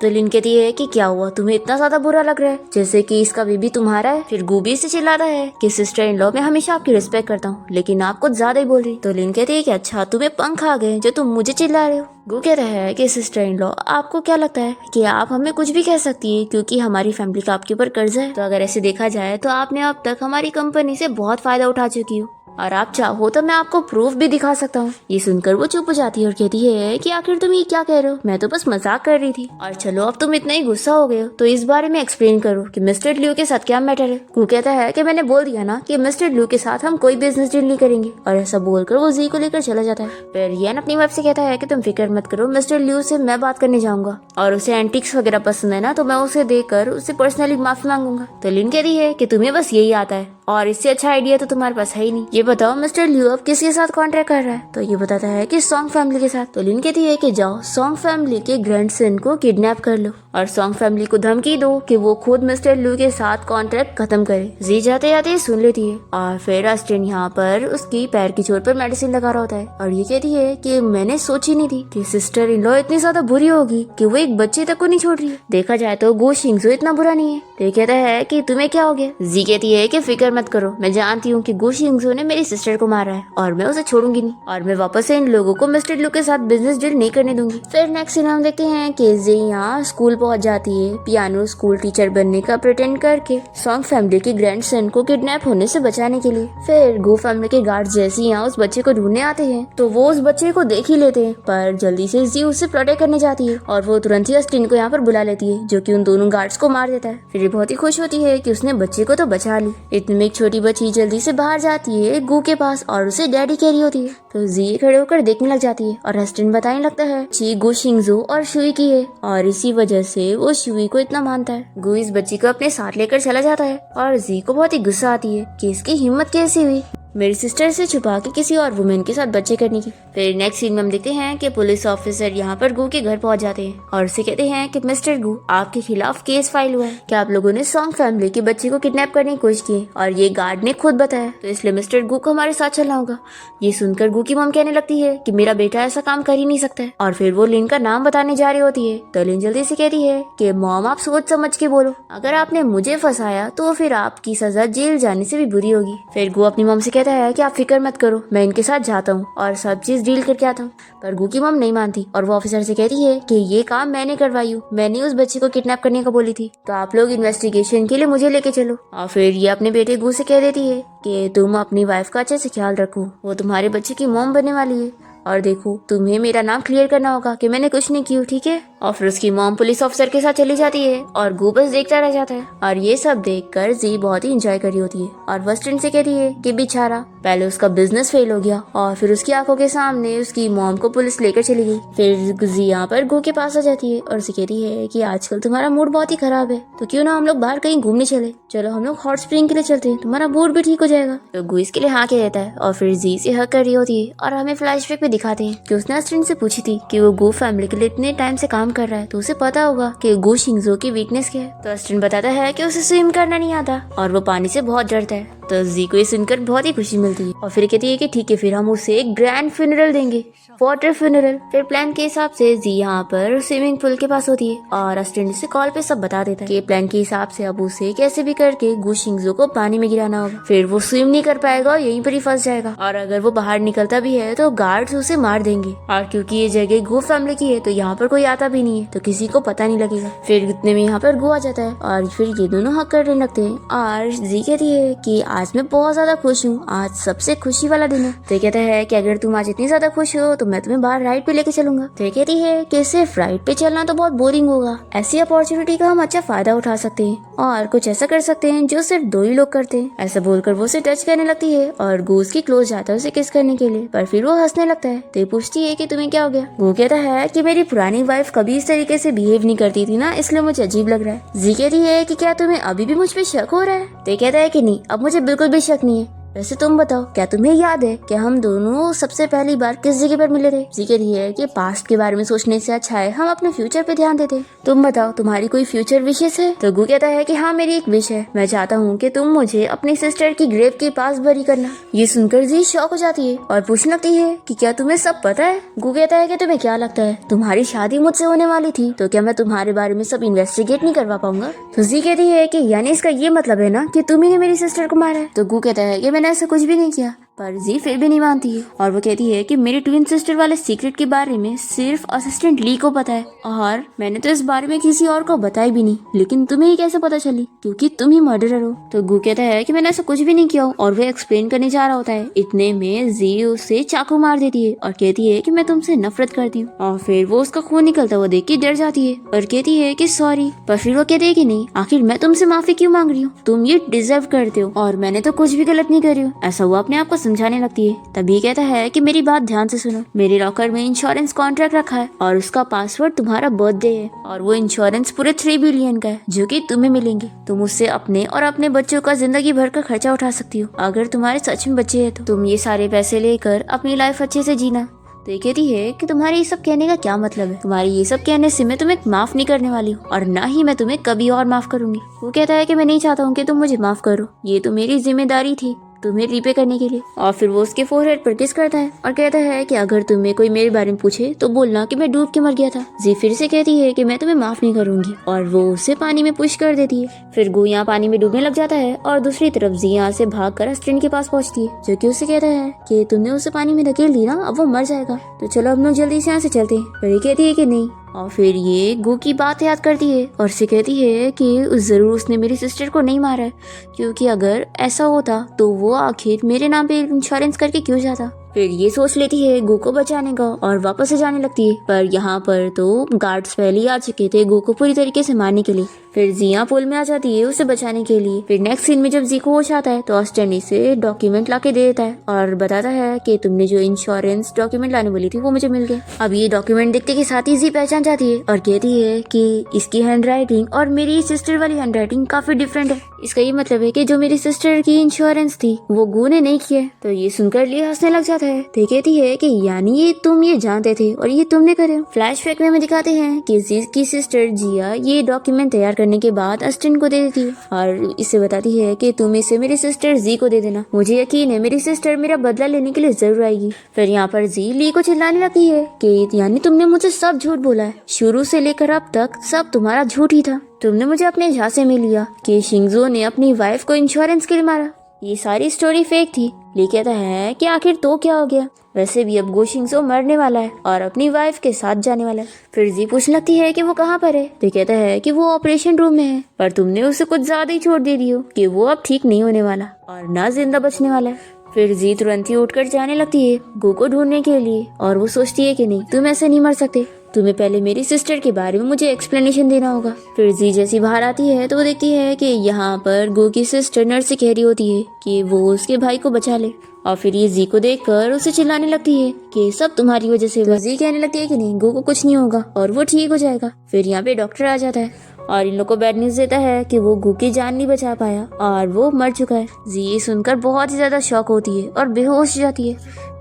तो लिन कहती है कि क्या हुआ, तुम्हें इतना ज्यादा बुरा लग रहा है जैसे कि इसका बेबी तुम्हारा है। फिर गुबी से चिल्लाता है कि सिस्टर इन लॉ मैं हमेशा आपकी रिस्पेक्ट करता हूँ लेकिन आप कुछ ज्यादा ही बोल रही। तो लिन कहती है कि अच्छा तुम्हें पंख आ गए जो तुम मुझे चिल्ला रहे हो। गु कहता है कि सिस्टर इन लॉ आपको क्या लगता है कि आप हमें कुछ भी कह सकती है क्योंकि हमारी फैमिली का आपके ऊपर कर्जा है। तो अगर ऐसे देखा जाए तो आपने अब तक हमारी कंपनी से बहुत फायदा उठा चुकी हो और आप चाहो तो मैं आपको प्रूफ भी दिखा सकता हूँ। ये सुनकर वो चुप हो जाती है और कहती है कि आखिर तुम ये क्या कह रहे हो, मैं तो बस मजाक कर रही थी। और चलो अब तुम इतना ही गुस्सा हो गए हो तो इस बारे में एक्सप्लेन करो कि मिस्टर ल्यू के साथ क्या मैटर है। गु कहता है कि मैंने बोल दिया ना कि मिस्टर ल्यू के साथ हम कोई बिजनेस डील नहीं करेंगे। और ऐसा बोलकर वो जी को लेकर चला जाता है। फिर येन अपनी वाइफ से कहता है कि तुम फिक्र मत करो, मिस्टर ल्यू से मैं बात करने जाऊंगा और उसे एंटिक्स वगैरह पसंद है ना तो मैं उसे देकर उससे पर्सनली माफी मांगूंगा। तो लिन कह रही है कि तुम्हें बस यही आता है और इससे अच्छा आइडिया तो तुम्हारे पास है ही नहीं। ये बताओ मिस्टर ल्यू अब किसके साथ कॉन्ट्रैक्ट कर रहा है। तो ये बताता है कि सॉन्ग फैमिली के साथ। तो लिन कहती है कि जाओ सॉन्ग फैमिली के ग्रैंडसन को किडनैप कर लो और सॉन्ग फैमिली को धमकी दो कि वो खुद मिस्टर ल्यू के साथ कॉन्ट्रैक्ट खत्म करे। जी जाते जाते सुन लेती है और फिर अस्टिन यहाँ पर उसकी पैर की चोट पर मेडिसिन लगा रहा होता है और ये कहती है कि मैंने सोची नहीं थी कि सिस्टर इन लॉ इतनी ज्यादा बुरी होगी कि वो एक बच्चे तक को नहीं छोड़ रही है। देखा जाए तो गु शिंगजो इतना बुरा नहीं है। तो ये कहता है कि तुम्हें क्या हो गया। जी कहती है कि फिक्र मत करो, मैं जानती हूँ कि गु शिंगजो ने मेरी सिस्टर को मारा है और मैं उसे छोड़ूंगी नहीं और मैं वापस से इन लोगों को मिस्टर लू के साथ बिजनेस डील नहीं करने दूंगी। फिर नेक्स्ट सीन हम देखते हैं कि जी यहाँ स्कूल पहुंच जाती है पियानो स्कूल टीचर बनने का प्रिटेंड करके सॉन्ग फैमिली के ग्रैंडसन को किडनैप होने से बचाने के लिए। फिर गु फैमिली के गार्ड जैसे यहाँ उस बच्चे को ढूंढने आते हैं तो वो उस बच्चे को देख ही लेते हैं पर जल्दी से जी उससे प्रोटेक्ट करने जाती है और वो तुरंत ही अस्टिन को यहाँ पर बुला लेती है जो कि उन दोनों गार्ड्स को मार देता है। फिर बहुत ही खुश होती है कि उसने बच्चे को तो बचा ली। इतने में एक छोटी बच्ची जल्दी से बाहर जाती है गु के पास और उसे डैडी कह रही होती है। तो जी खड़े होकर देखने लग जाती है और अस्टिन बताने लगता है ची गु शिंगजो और शुई की है और इसी वजह से वो शुई को इतना मानता है। गु इस बच्ची को अपने साथ लेकर चला जाता है और जी को बहुत ही गुस्सा आती है कि इसकी हिम्मत कैसी हुई मेरी सिस्टर से छुपा के किसी और वुमेन के साथ बच्चे करने की। फिर नेक्स्ट सीन में हम देखते हैं कि पुलिस ऑफिसर यहाँ पर गु के घर पहुंच जाते हैं और उसे कहते हैं कि मिस्टर गु आपके खिलाफ केस फाइल हुआ है कि आप लोगों ने सॉन्ग फैमिली के बच्चे को किडनैप करने की कोशिश की और ये गार्ड ने खुद बताया तो इसलिए मिस्टर गु को हमारे साथ चलना होगा। ये सुनकर गु की मॉम कहने लगती है कि मेरा बेटा ऐसा काम कर ही नहीं सकता है और फिर वो लिन का नाम बताने जा रही होती है तो लिन जल्दी से कहती है कि मॉम आप सोच समझ के बोलो, अगर आपने मुझे फंसाया तो फिर आपकी सजा जेल जाने से भी बुरी होगी। फिर गु अपनी मॉम से कहता है कि आप फिक्र मत करो, मैं इनके साथ जाता हूँ और सब चीज डील करके आता हूँ। पर गु की मॉम नहीं मानती और वो ऑफिसर से कहती है कि ये काम मैंने करवाई हूँ, मैंने उस बच्चे को किडनैप करने को बोली थी तो आप लोग इन्वेस्टिगेशन के लिए मुझे लेके चलो। और फिर ये अपने बेटे गु से कह देती है कि तुम अपनी वाइफ का अच्छे से ख्याल रखो, वो तुम्हारे बच्चे की मॉम बनने वाली है और देखो तुम्हें मेरा नाम क्लियर करना होगा कि मैंने कुछ नहीं किया, ठीक है। और फिर उसकी मॉम पुलिस ऑफिसर के साथ चली जाती है और गू बस देखता रह जाता है। और ये सब देखकर जी बहुत ही इंजॉय कर रही होती है और वेस्टर्न से कह रही है कि बेचारा पहले उसका बिजनेस फेल हो गया और फिर उसकी आंखों के सामने उसकी मॉम को पुलिस लेकर चली गई। फिर जी यहाँ पर गू के पास आ जाती है और उसे कहती है कि आजकल तुम्हारा मूड बहुत ही खराब है, तो क्यों ना हम लोग बाहर कहीं घूमने चले, चलो हम लोग हॉट स्प्रिंग के लिए चलते हैं, तुम्हारा मूड भी ठीक हो जाएगा। तो गू इसके लिए हाँ कह देता है और फिर जी से हक कर रही होती है। और हमें फ्लैशबैक में दिखाते हैं कि उसने अस्टिन से पूछी थी कि वो गू फैमिली के लिए इतने टाइम से काम कर रहा है तो उसे पता होगा कि गू शिंगजो की वीकनेस क्या है। तो अस्टिन बताता है कि उसे स्विम करना नहीं आता और वो पानी से बहुत डरता है। तो जी को ये सुनकर बहुत ही खुशी मिलती है और फिर कहती है कि ठीक है फिर हम उसे एक ग्रैंड फ्यूनरल देंगे, वाटर फ्यूनरल। फिर प्लान के हिसाब से जी यहाँ पर स्विमिंग पूल के पास होती है और अस्टिन से कॉल पे सब बता देता है कि प्लान के हिसाब से अब उसे कैसे भी करके गू शिंगजो को पानी में गिराना होगा। फिर वो स्विम नहीं कर पाएगा और यहीं पर ही फंस जाएगा और अगर वो बाहर निकलता भी है तो गार्ड्स उसे मार देंगे। और क्योंकि ये जगह गू फैमिली की है तो यहाँ पर कोई आता भी नहीं है तो किसी को पता नहीं लगेगा। फिर इतने में यहाँ पर गू आ जाता है और फिर ये दोनों हक करने लगते हैं और जी कहती है कि आज मैं बहुत ज्यादा खुश हूँ, आज सबसे खुशी वाला दिन है। तो कहता है कि अगर तुम आज इतनी ज्यादा खुश हो तो मैं तुम्हें बाहर राइड पे लेके चलूंगा। तो कहती है कि सिर्फ राइड पे चलना तो बहुत बोरिंग होगा, ऐसी अपॉर्चुनिटी का हम अच्छा फायदा उठा सकते हैं और कुछ ऐसा कर सकते हैं जो सिर्फ 2 ही लोग करते हैं। ऐसा बोलकर वो उसे टच करने लगती है और गू उसकी क्लोज जाता है उसे किस करने के लिए, पर फिर वो हंसने लगता है। तो पूछती है कि तुम्हें क्या हो गया। गू कहता है कि मेरी पुरानी वाइफ कभी इस तरीके से बिहेव नहीं करती थी ना, इसलिए मुझे अजीब लग रहा है। जी कहती है कि क्या तुम्हें अभी भी मुझ पे शक हो रहा है। तो कहता है कि नहीं, अब मुझे बिल्कुल भी शक नहीं है। वैसे तुम बताओ, क्या तुम्हें याद है कि हम दोनों सबसे पहली बार किस जगह पर मिले थे। जी कह रही है कि पास्ट के बारे में सोचने से अच्छा है हम अपने फ्यूचर पे ध्यान देते। तुम बताओ तुम्हारी कोई फ्यूचर विशेष है। तो गू कहता है कि हाँ मेरी एक विश है, मैं चाहता हूँ कि तुम मुझे अपनी सिस्टर की ग्रेव के पास बरी करना। ये सुनकर जी शॉक हो जाती है और पूछने लगती है कि क्या तुम्हें सब पता है। गू कहता है कि तुम्हें क्या लगता है तुम्हारी शादी मुझसे होने वाली थी तो क्या मैं तुम्हारे बारे में सब इन्वेस्टिगेट नहीं करवा पाऊंगा। तो जी कहती है कि यानी इसका ये मतलब है ना कि तुम ही ने मेरी सिस्टर को मारा है। तो गू कहता है कि मैंने ऐसा कुछ भी नहीं किया, पर जी फिर भी नहीं मानती है और वो कहती है कि मेरी ट्विन सिस्टर वाले सीक्रेट के बारे में सिर्फ असिस्टेंट ली को पता है और मैंने तो इस बारे में किसी और को बताई भी नहीं, लेकिन तुम्हें ही कैसे पता चली क्योंकि तुम ही मर्डरर हो। तो गू कहता है कि मैंने ऐसा कुछ भी नहीं किया और वो एक्सप्लेन करने जा रहा होता है। इतने में जी उसे चाकू मार देती है और कहती है कि मैं तुमसे नफरत करती हूँ और फिर वो उसका खून निकलता हुआ देख के डर जाती है और कहती है कि सॉरी। पर फिर वो कहती है कि नहीं, आखिर मैं तुमसे माफी क्यों मांग रही हूँ, तुम ये डिजर्व करते हो और मैंने तो कुछ भी गलत नहीं करी हूँ। ऐसा वो अपने आप को समझाने लगती है। तभी कहता है कि मेरी बात ध्यान से सुनो, मेरे लॉकर में इंश्योरेंस कॉन्ट्रैक्ट रखा है और उसका पासवर्ड तुम्हारा बर्थडे है और वो इंश्योरेंस पूरे 3 बिलियन का है जो कि तुम्हें मिलेंगे। तुम उससे अपने और अपने बच्चों का जिंदगी भर का खर्चा उठा सकती हो। अगर तुम्हारे सच में बच्चे हैं तो तुम ये सारे पैसे लेकर अपनी लाइफ अच्छे से जीना। तो ये कहती है कि तुम्हारे ये सब कहने का क्या मतलब है, तुम्हारे ये सब कहने से मैं तुम्हें माफ नहीं करने वाली हूँ और ना ही मैं तुम्हें कभी और माफ करूंगी। वो कहता है कि मैं नहीं चाहता हूँ कि तुम मुझे माफ करो, ये तो मेरी जिम्मेदारी थी तुम्हें रिपे करने के लिए। और फिर वो उसके फोरहेड पर किस करता है और कहता है कि अगर तुम्हें कोई मेरे बारे में पूछे तो बोलना कि मैं डूब के मर गया था। जी फिर से कहती है कि मैं तुम्हें माफ नहीं करूंगी और वो उसे पानी में पुश कर देती है। फिर गू यहाँ पानी में डूबने लग जाता है और दूसरी तरफ जी यहाँ से भागकर अस्टिन के पास पहुंचती है जो कि उसे कहता है कि तुमने उसे पानी में धकेल दी ना, अब वो मर जाएगा, तो चलो हम लोग जल्दी से यहाँ से चलते हैं। पर ये कहती है कि नहीं और फिर ये गू की बात याद करती है और उसे कहती है कि जरूर उसने मेरी सिस्टर को नहीं मारा है क्योंकि अगर ऐसा होता तो वो आखिर मेरे नाम पे इंश्योरेंस करके क्यों जाता। फिर ये सोच लेती है गू को बचाने का और वापस से जाने लगती है। पर यहाँ पर तो गार्ड्स पहले ही आ चुके थे गू को पूरी तरीके से मारने के लिए। फिर जिया पुल में आ जाती है उसे बचाने के लिए। फिर नेक्स्ट सीन में जब जी को होश आता है तो अस्टिन इसे डॉक्यूमेंट लाके दे देता है और बताता है कि तुमने जो इंश्योरेंस डॉक्यूमेंट लाने बोली थी वो मुझे मिल गए। अब ये डॉक्यूमेंट देखते के साथ ही जी पहचान जाती है और कहती है कि इसकी हैंड राइटिंग और मेरी सिस्टर वाली हैंड राइटिंग काफी डिफरेंट है। इसका ये मतलब है कि जो मेरी सिस्टर की इंश्योरेंस थी वो गू ने नहीं किया। तो ये सुनकर लिए हंसने लग जाता है। तो कहती है कि यानी ये तुम ये जानते थे और ये तुमने करे। फ्लैशबैक में हमें दिखाते हैं कि जी की सिस्टर जिया ये डॉक्यूमेंट तैयार करने के बाद अस्टिन को दे देती है और इसे बताती है कि तुम इसे मेरी सिस्टर जी को दे देना, मुझे यकीन है मेरी सिस्टर मेरा बदला लेने के लिए जरूर आएगी। फिर यहाँ पर जी ली को चिल्लाने लगती है कि यानी तुमने मुझे सब झूठ बोला है, शुरू से लेकर अब तक सब तुम्हारा झूठ ही था। तुमने मुझे अपने झांसे में लिया कि शिंगजो ने अपनी वाइफ को इंश्योरेंस के लिए मारा, ये सारी स्टोरी फेक थी। ली कहता है कि आखिर तो क्या हो गया, वैसे भी अब गो शिंगजो मरने वाला है और अपनी वाइफ के साथ जाने वाला है। फिर जी पूछने लगती है कि वो कहाँ पर है। तो कहता है कि वो ऑपरेशन रूम में है, पर तुमने उसे कुछ ज्यादा ही छोड़ दे दी हो कि वो अब ठीक नहीं होने वाला और ना जिंदा बचने वाला है। फिर जी तुरंत ही उठकर जाने लगती है गो को ढूंढने के लिए, और वो सोचती है कि नहीं, तुम ऐसे नहीं मर सकते, तुम्हें पहले मेरी सिस्टर के बारे में मुझे एक्सप्लेनेशन देना होगा। फिर जी जैसी बाहर आती है तो वो देखती है कि यहाँ पर गो की सिस्टर नर्स से कह रही होती है कि वो उसके भाई को बचा ले, और फिर ये जी को देखकर उसे चिल्लाने लगती है कि सब तुम्हारी वजह से हुआ। जी कहने लगती है कि नहीं, गो को कुछ नहीं होगा और वो ठीक हो जाएगा। फिर यहाँ पे डॉक्टर आ जाता है और इन लोग को बैड न्यूज देता है कि वो गो की जान नहीं बचा पाया और वो मर चुका है। जी ये सुनकर बहुत ही ज्यादा शॉक होती है और बेहोश हो जाती है।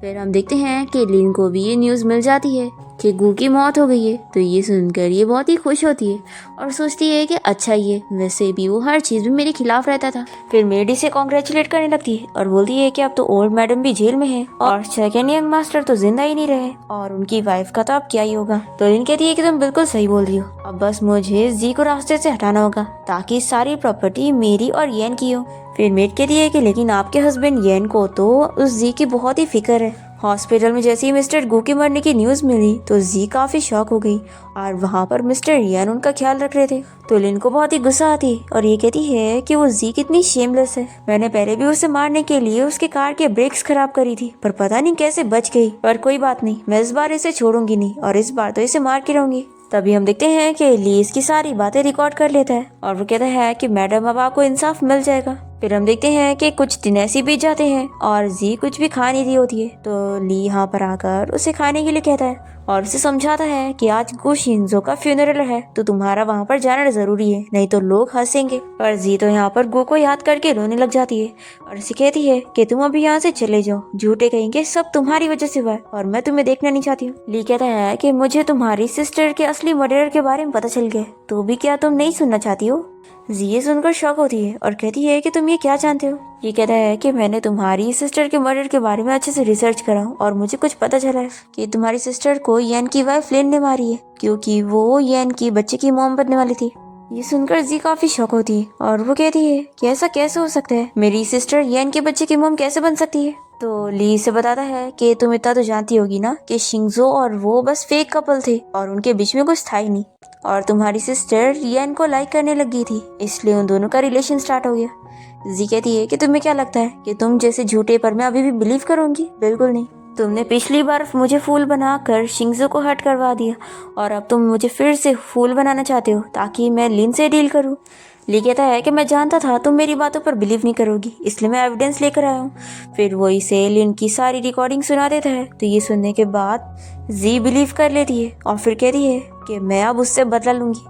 फिर हम देखते हैं कि लिन को भी ये न्यूज़ मिल जाती है कि गू की मौत हो गई है। तो ये सुनकर ये बहुत ही खुश होती है और सोचती है कि अच्छा ही है, वैसे भी वो हर चीज़ में मेरे खिलाफ रहता था। फिर मेड इसे कॉन्ग्रेचुलेट करने लगती है और बोलती है कि अब तो ओल्ड मैडम भी जेल में है और सेकेंड यंग मास्टर तो जिंदा ही नहीं रहे और उनकी वाइफ का तो अब क्या ही होगा। तो लिन कहती है कि तुम बिल्कुल सही बोल रही हो, अब बस मुझे जी को रास्ते से हटाना होगा ताकि सारी प्रॉपर्टी मेरी और येन की हो। फिर मेड कहती है कि लेकिन आपके हस्बैंड येन को तो उस जी की बहुत ही फिक्र है। हॉस्पिटल में जैसे ही मिस्टर गू के मरने की न्यूज़ मिली तो जी काफ़ी शॉक हो गई और वहाँ पर मिस्टर येन उनका ख्याल रख रहे थे। तो लिन को बहुत ही गुस्सा आती है और ये कहती है कि वो जी कितनी शेमलेस है, मैंने पहले भी उसे मारने के लिए उसके कार के ब्रेक्स खराब करी थी पर पता नहीं कैसे बच गई। पर कोई बात नहीं, मैं इस बार इसे छोड़ूंगी नहीं और इस बार तो इसे मार के रहूंगी। तभी हम देखते हैं कि ली इसकी सारी बातें रिकॉर्ड कर लेता है और वो कहता है कि मैडम अब आपको इंसाफ मिल जाएगा। फिर हम देखते हैं कि कुछ दिन ऐसे बीत जाते हैं और जी कुछ भी खा नहीं रही होती है। तो ली यहाँ पर आकर उसे खाने के लिए कहता है और उसे समझाता है कि आज गो शिंजो का फ्यूनरल है तो तुम्हारा वहाँ पर जाना जरूरी है, नहीं तो लोग हंसेंगे। पर जी तो यहाँ पर गो को याद करके रोने लग जाती है और उसे कहती है कि तुम अभी यहाँ से चले जाओ, झूठे कहेंगे सब तुम्हारी वजह से हुआ है और मैं तुम्हें देखना नहीं चाहती हूँ। ली कहता है कि मुझे तुम्हारी सिस्टर के असली मर्डर के बारे में पता चल गया, तो भी क्या तुम नहीं सुनना चाहती हो। जी ये सुनकर शॉक होती है और कहती है कि तुम ये क्या जानते हो। ये कहता है कि मैंने तुम्हारी सिस्टर के मर्डर के बारे में अच्छे से रिसर्च करा और मुझे कुछ पता चला है कि तुम्हारी सिस्टर को येन की वाइफ लिन ने मारी है क्योंकि वो येन की बच्चे की मॉम बनने वाली थी। ये सुनकर जी काफी शॉक होती है और वो कहती है कि ऐसा कैसे हो सकता है, मेरी सिस्टर येन के बच्चे की मॉम कैसे बन सकती है। तो ली से बताता है कि तुम इतना तो जानती होगी ना कि शिंगजो और वो बस फेक कपल थे और उनके बीच में कुछ था ही नहीं और तुम्हारी सिस्टर येन को लाइक करने लगी थी इसलिए उन दोनों का रिलेशन स्टार्ट हो गया। जी कहती है कि तुम्हें क्या लगता है कि तुम जैसे झूठे पर मैं अभी भी बिलीव करूंगी, बिल्कुल नहीं। तुमने पिछली बार मुझे फूल बनाकर शिंगजो को हर्ट करवा दिया और अब तुम मुझे फिर से फूल बनाना चाहते हो ताकि मैं लिन से डील करूं। ली कहता है कि मैं जानता था तुम मेरी बातों पर बिलीव नहीं करोगी इसलिए मैं एविडेंस लेकर आया हूँ। फिर वो इसे लिन की सारी रिकॉर्डिंग सुना देता है। तो ये सुनने के बाद जी बिलीव कर लेती है और फिर कहती है कि मैं अब उससे बदला लूंगी।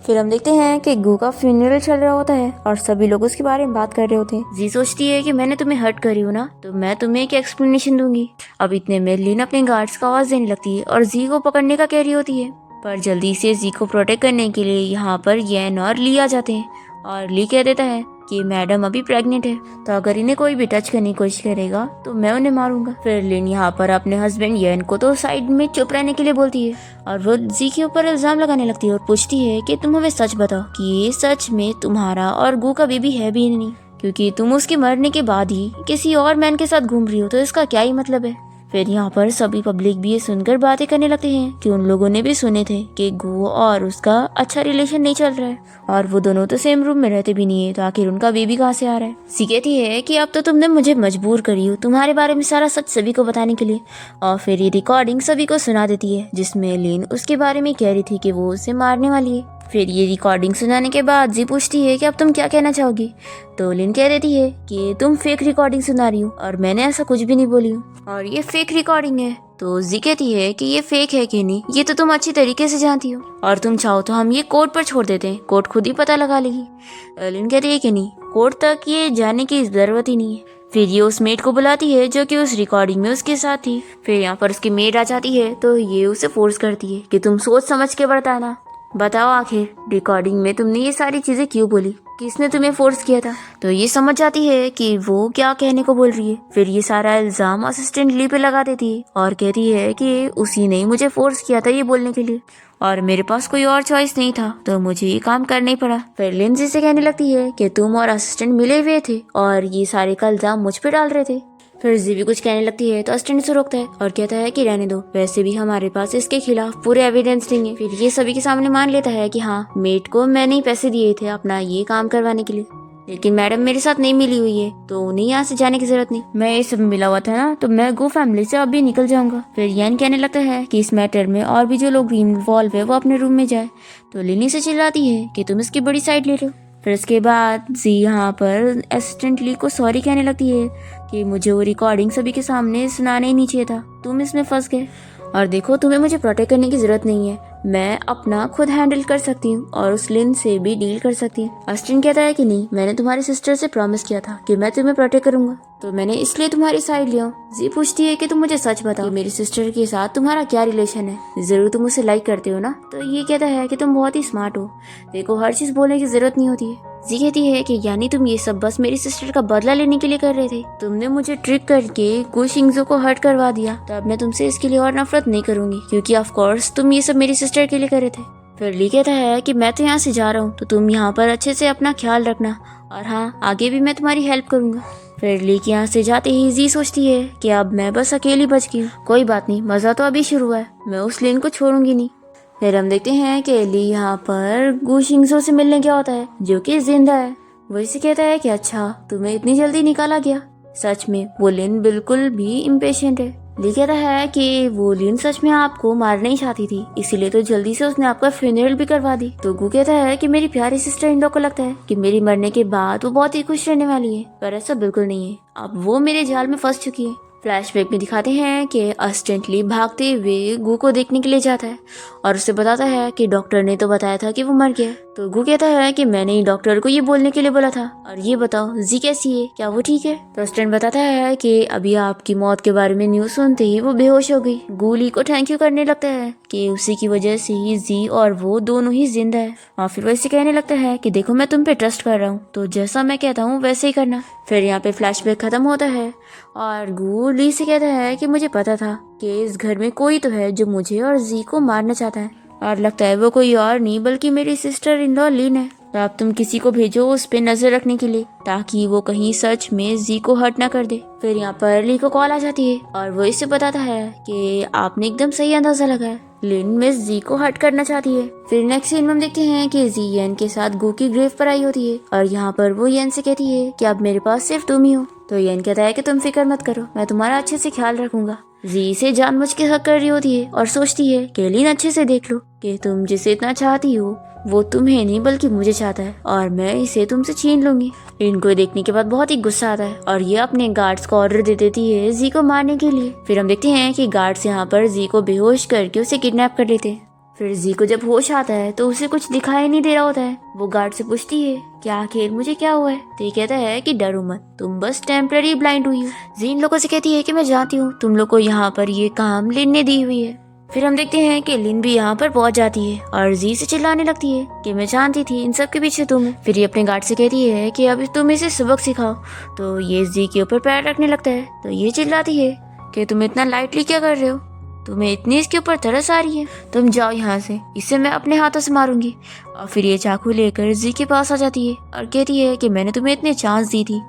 फिर हम देखते हैं कि गू का फ्यूनरल चल रहा होता है और सभी लोग उसके बारे में बात कर रहे होते हैं। जी सोचती है कि मैंने तुम्हें हर्ट करी हो ना, तो मैं तुम्हें एक एक्सप्लेनेशन दूंगी। अब इतने में लिन अपने गार्ड्स का आवाज देने लगती है और जी को पकड़ने का कह रही होती है, पर जल्दी से जी को प्रोटेक्ट करने के लिए यहाँ पर येन और ली आ जाते हैं और ली कह देता है कि मैडम अभी प्रेग्नेंट है तो अगर इन्हें कोई भी टच करने की कोशिश करेगा तो मैं उन्हें मारूंगा। फिर लिन यहाँ पर अपने हस्बैंड येन को तो साइड में चुप रहने के लिए बोलती है और वो जी के ऊपर इल्जाम लगाने लगती है और पूछती है कि तुम हमें सच बताओ कि ये सच में तुम्हारा और गू का बेबी है भी नहीं, क्योंकि तुम उसके मरने के बाद ही किसी और मैन के साथ घूम रही हो तो इसका क्या ही मतलब है। फिर यहाँ पर सभी पब्लिक भी ये सुनकर बातें करने लगते हैं कि उन लोगों ने भी सुने थे कि गो और उसका अच्छा रिलेशन नहीं चल रहा है और वो दोनों तो सेम रूम में रहते भी नहीं है, तो आखिर उनका बेबी कहाँ से आ रहा है। सी कहती है कि अब तो तुमने मुझे मजबूर करी हो तुम्हारे बारे में सारा सच सभी को बताने के लिए, और फिर ये रिकॉर्डिंग सभी को सुना देती है जिसमें लिन उसके बारे में कह रही थी कि वो उसे मारने वाली है। फिर ये रिकॉर्डिंग सुनाने के बाद जी पूछती है कि अब तुम क्या कहना चाहोगी। तो लिन कह देती है कि तुम फेक रिकॉर्डिंग सुना रही हो और मैंने ऐसा कुछ भी नहीं बोली हूँ और ये फेक रिकॉर्डिंग है। तो जी कहती है कि ये फेक है कि नहीं ये तो तुम अच्छी तरीके से जानती हो और तुम चाहो तो हम ये कोर्ट पर छोड़ देते हैं, कोर्ट खुद ही पता लगा लेगी। लिन कहती है कि नहीं, कोर्ट तक ये जाने की जरूरत ही नहीं है। फिर ये उस मेड को बुलाती है जो कि उस रिकॉर्डिंग में उसके साथ थी। फिर यहाँ पर उसकी मेड आ जाती है तो ये उसे फोर्स करती है कि तुम सोच समझ के बताना, बताओ आखिर रिकॉर्डिंग में तुमने ये सारी चीजें क्यों बोली, किसने तुम्हें फोर्स किया था। तो ये समझ जाती है कि वो क्या कहने को बोल रही है। फिर ये सारा इल्जाम असिस्टेंट ली पे लगा देती है और कहती है कि उसी ने मुझे फोर्स किया था ये बोलने के लिए और मेरे पास कोई और चॉइस नहीं था तो मुझे ये काम करना ही पड़ा। फिर लिंजी से कहने लगती है कि तुम और असिस्टेंट मिले हुए थे और ये सारे का इल्जाम मुझ पे डाल रहे थे। फिर जी भी कुछ कहने लगती है तो असिस्टेंट से रोकता है और कहता है कि रहने दो, वैसे भी हमारे पास इसके खिलाफ पूरे एविडेंस नहीं है। फिर ये सभी के सामने मान लेता है कि हाँ मेट को मैंने ही पैसे दिए थे अपना ये काम करवाने के लिए। लेकिन मैडम मेरे साथ नहीं मिली हुई है तो उन्हें यहाँ से जाने की जरूरत नहीं। मैं ये सब मिला हुआ था ना तो मैं गो फैमिली से अभी निकल जाऊंगा। फिर यान कहने लगता है कि इस मैटर में और भी जो लोग इन्वॉल्व है वो अपने रूम में जाए। तो लिनी से चिल्लाती है कि तुम इसकी बड़ी साइड ले लो। फिर उसके बाद जी यहाँ पर असिस्टेंट ली को सॉरी कहने लगती है कि मुझे वो रिकॉर्डिंग सभी के सामने सुनाना ही नहीं चाहिए था, तुम इसमें फंस गए। और देखो तुम्हें मुझे प्रोटेक्ट करने की जरूरत नहीं है, मैं अपना खुद हैंडल कर सकती हूँ और उस लिन से भी डील कर सकती हूँ। अस्टिन कहता है कि नहीं, मैंने तुम्हारी सिस्टर से प्रॉमिस किया था कि मैं तुम्हें प्रोटेक्ट करूंगा, तो मैंने इसलिए तुम्हारी साइड लिया। जी पूछती है कि तुम मुझे सच बताओ मेरी सिस्टर के साथ तुम्हारा क्या रिलेशन है, जरूर तुम उसे लाइक करते हो ना। तो ये कहता है कि तुम बहुत ही स्मार्ट हो, देखो हर चीज बोलने की जरूरत नहीं होती है। जी कहती है कि यानी तुम ये सब बस मेरी सिस्टर का बदला लेने के लिए कर रहे थे, तुमने मुझे ट्रिक करके गु शिंगजो को हर्ट करवा दिया, तो अब मैं तुमसे इसके लिए और नफरत नहीं करूंगी क्योंकि ऑफ कोर्स तुम ये सब मेरी सिस्टर के लिए कर रहे थे। फिर ली कहता है कि मैं तो यहाँ से जा रहा हूँ तो तुम यहाँ पर अच्छे से अपना ख्याल रखना, और हाँ आगे भी मैं तुम्हारी हेल्प करूंगा। फिर ली के यहाँ से जाते ही जी सोचती है कि अब मैं बस अकेली बच गई हूँ, कोई बात नहीं, मजा तो अभी शुरू है, मैं उस लिन को छोड़ूंगी नहीं। फिर हम देखते हैं कि ली यहाँ पर गु शिंगजो से मिलने क्या होता है जो कि जिंदा है। वही से कहता है कि अच्छा तुम्हें इतनी जल्दी निकाला गया। सच में वो लिन बिल्कुल भी इम्पेशेंट है। ली कहता है कि वो लिन सच में आपको मारना ही चाहती थी, इसीलिए तो जल्दी से उसने आपका फ्यूनरल भी करवा दी। तो गु कहता है कि मेरी प्यारी सिस्टर इन लोग को लगता है कि मेरी मरने के बाद वो बहुत ही खुश रहने वाली है, पर ऐसा बिल्कुल नहीं है, अब वो मेरे जाल में फंस चुकी है। फ्लैशबैक में दिखाते हैं कि असिस्टेंटली भागते हुए गु को देखने के लिए जाता है और उसे बताता है कि डॉक्टर ने तो बताया था कि वो मर गया। तो गु कहता है कि मैंने ही डॉक्टर को ये बोलने के लिए बोला था, और ये बताओ जी कैसी है, क्या वो ठीक है। तो असिस्टेंट बताता है कि अभी आपकी मौत के बारे में न्यूज सुनते ही वो बेहोश हो गई। गु ली को थैंक यू करने लगता है कि उसी की वजह से ही जी और वो दोनों ही जिंदा है, और फिर वैसे कहने लगता है कि देखो मैं तुम पे ट्रस्ट कर रहा हूँ, तो जैसा मैं कहता हूँ वैसे ही करना। फिर यहाँ पे फ्लैशबैक खत्म होता है और गु ली से कहता है कि मुझे पता था कि इस घर में कोई तो है जो मुझे और जी को मारना चाहता है, और लगता है वो कोई और नहीं बल्कि मेरी सिस्टर इन लॉ लिन है। तो अब तुम किसी को भेजो उस पे नजर रखने के लिए ताकि वो कहीं सच में जी को हर्ट ना कर दे। फिर यहाँ पर ली को कॉल आ जाती है और वो इसे बताता है कि आपने एकदम सही अंदाजा लगाया, लिन मिस जी को हर्ट करना चाहती है। फिर नेक्स्ट सीन में हम देखते हैं कि जी येन के साथ गु की ग्रेव पर आई होती है और यहाँ पर वो येन से कहती है कि अब मेरे पास सिर्फ तुम ही हो। तो येन कहता है कि तुम फिक्र मत करो, मैं तुम्हारा अच्छे से ख्याल रखूंगा। जी से जानबूझ के हक कर रही होती है और सोचती है कि लिन अच्छे से देख लो कि तुम जिसे इतना चाहती हो वो तुम्हें नहीं बल्कि मुझे चाहता है, और मैं इसे तुमसे छीन लूंगी। लिन को देखने के बाद बहुत ही गुस्सा आता है और ये अपने गार्ड्स को ऑर्डर दे देती है जी को मारने के लिए। फिर हम देखते हैं कि गार्ड्स यहाँ पर जी को बेहोश करके उसे किडनैप कर लेते हैं। फिर जी को जब होश आता है तो उसे कुछ दिखाई नहीं दे रहा होता है। वो गार्ड से पूछती है कि आखिर मुझे क्या हुआ है, तो ये कहता है कि डरो मत, तुम बस टेम्पररी ब्लाइंड हुई हो। जी इन लोगों से कहती है कि मैं जानती हूँ तुम लोग को यहाँ पर ये काम लिन ने दी हुई है। फिर हम देखते हैं कि लिन भी यहाँ पर पहुंच जाती है और जी से चिल्लाने लगती है कि मैं जानती थी इन सब के पीछे तुम है। फिर ये अपने गार्ड से कहती है कि अभी तुम इसे सबक सिखाओ। तो ये जी के ऊपर पैर रखने लगता है। तो ये चिल्लाती है कि तुम इतना लाइटली क्या कर रहे हो, तुम्हें इतनी इसके ऊपर तरस आ रही है, तुम जाओ यहाँ से, इसे मैं अपने हाथों से मारूंगी। और फिर ये चाकू लेकर जी के पास आ जाती है और कहती है कि मैंने तुम्हें इतने चांस दी थी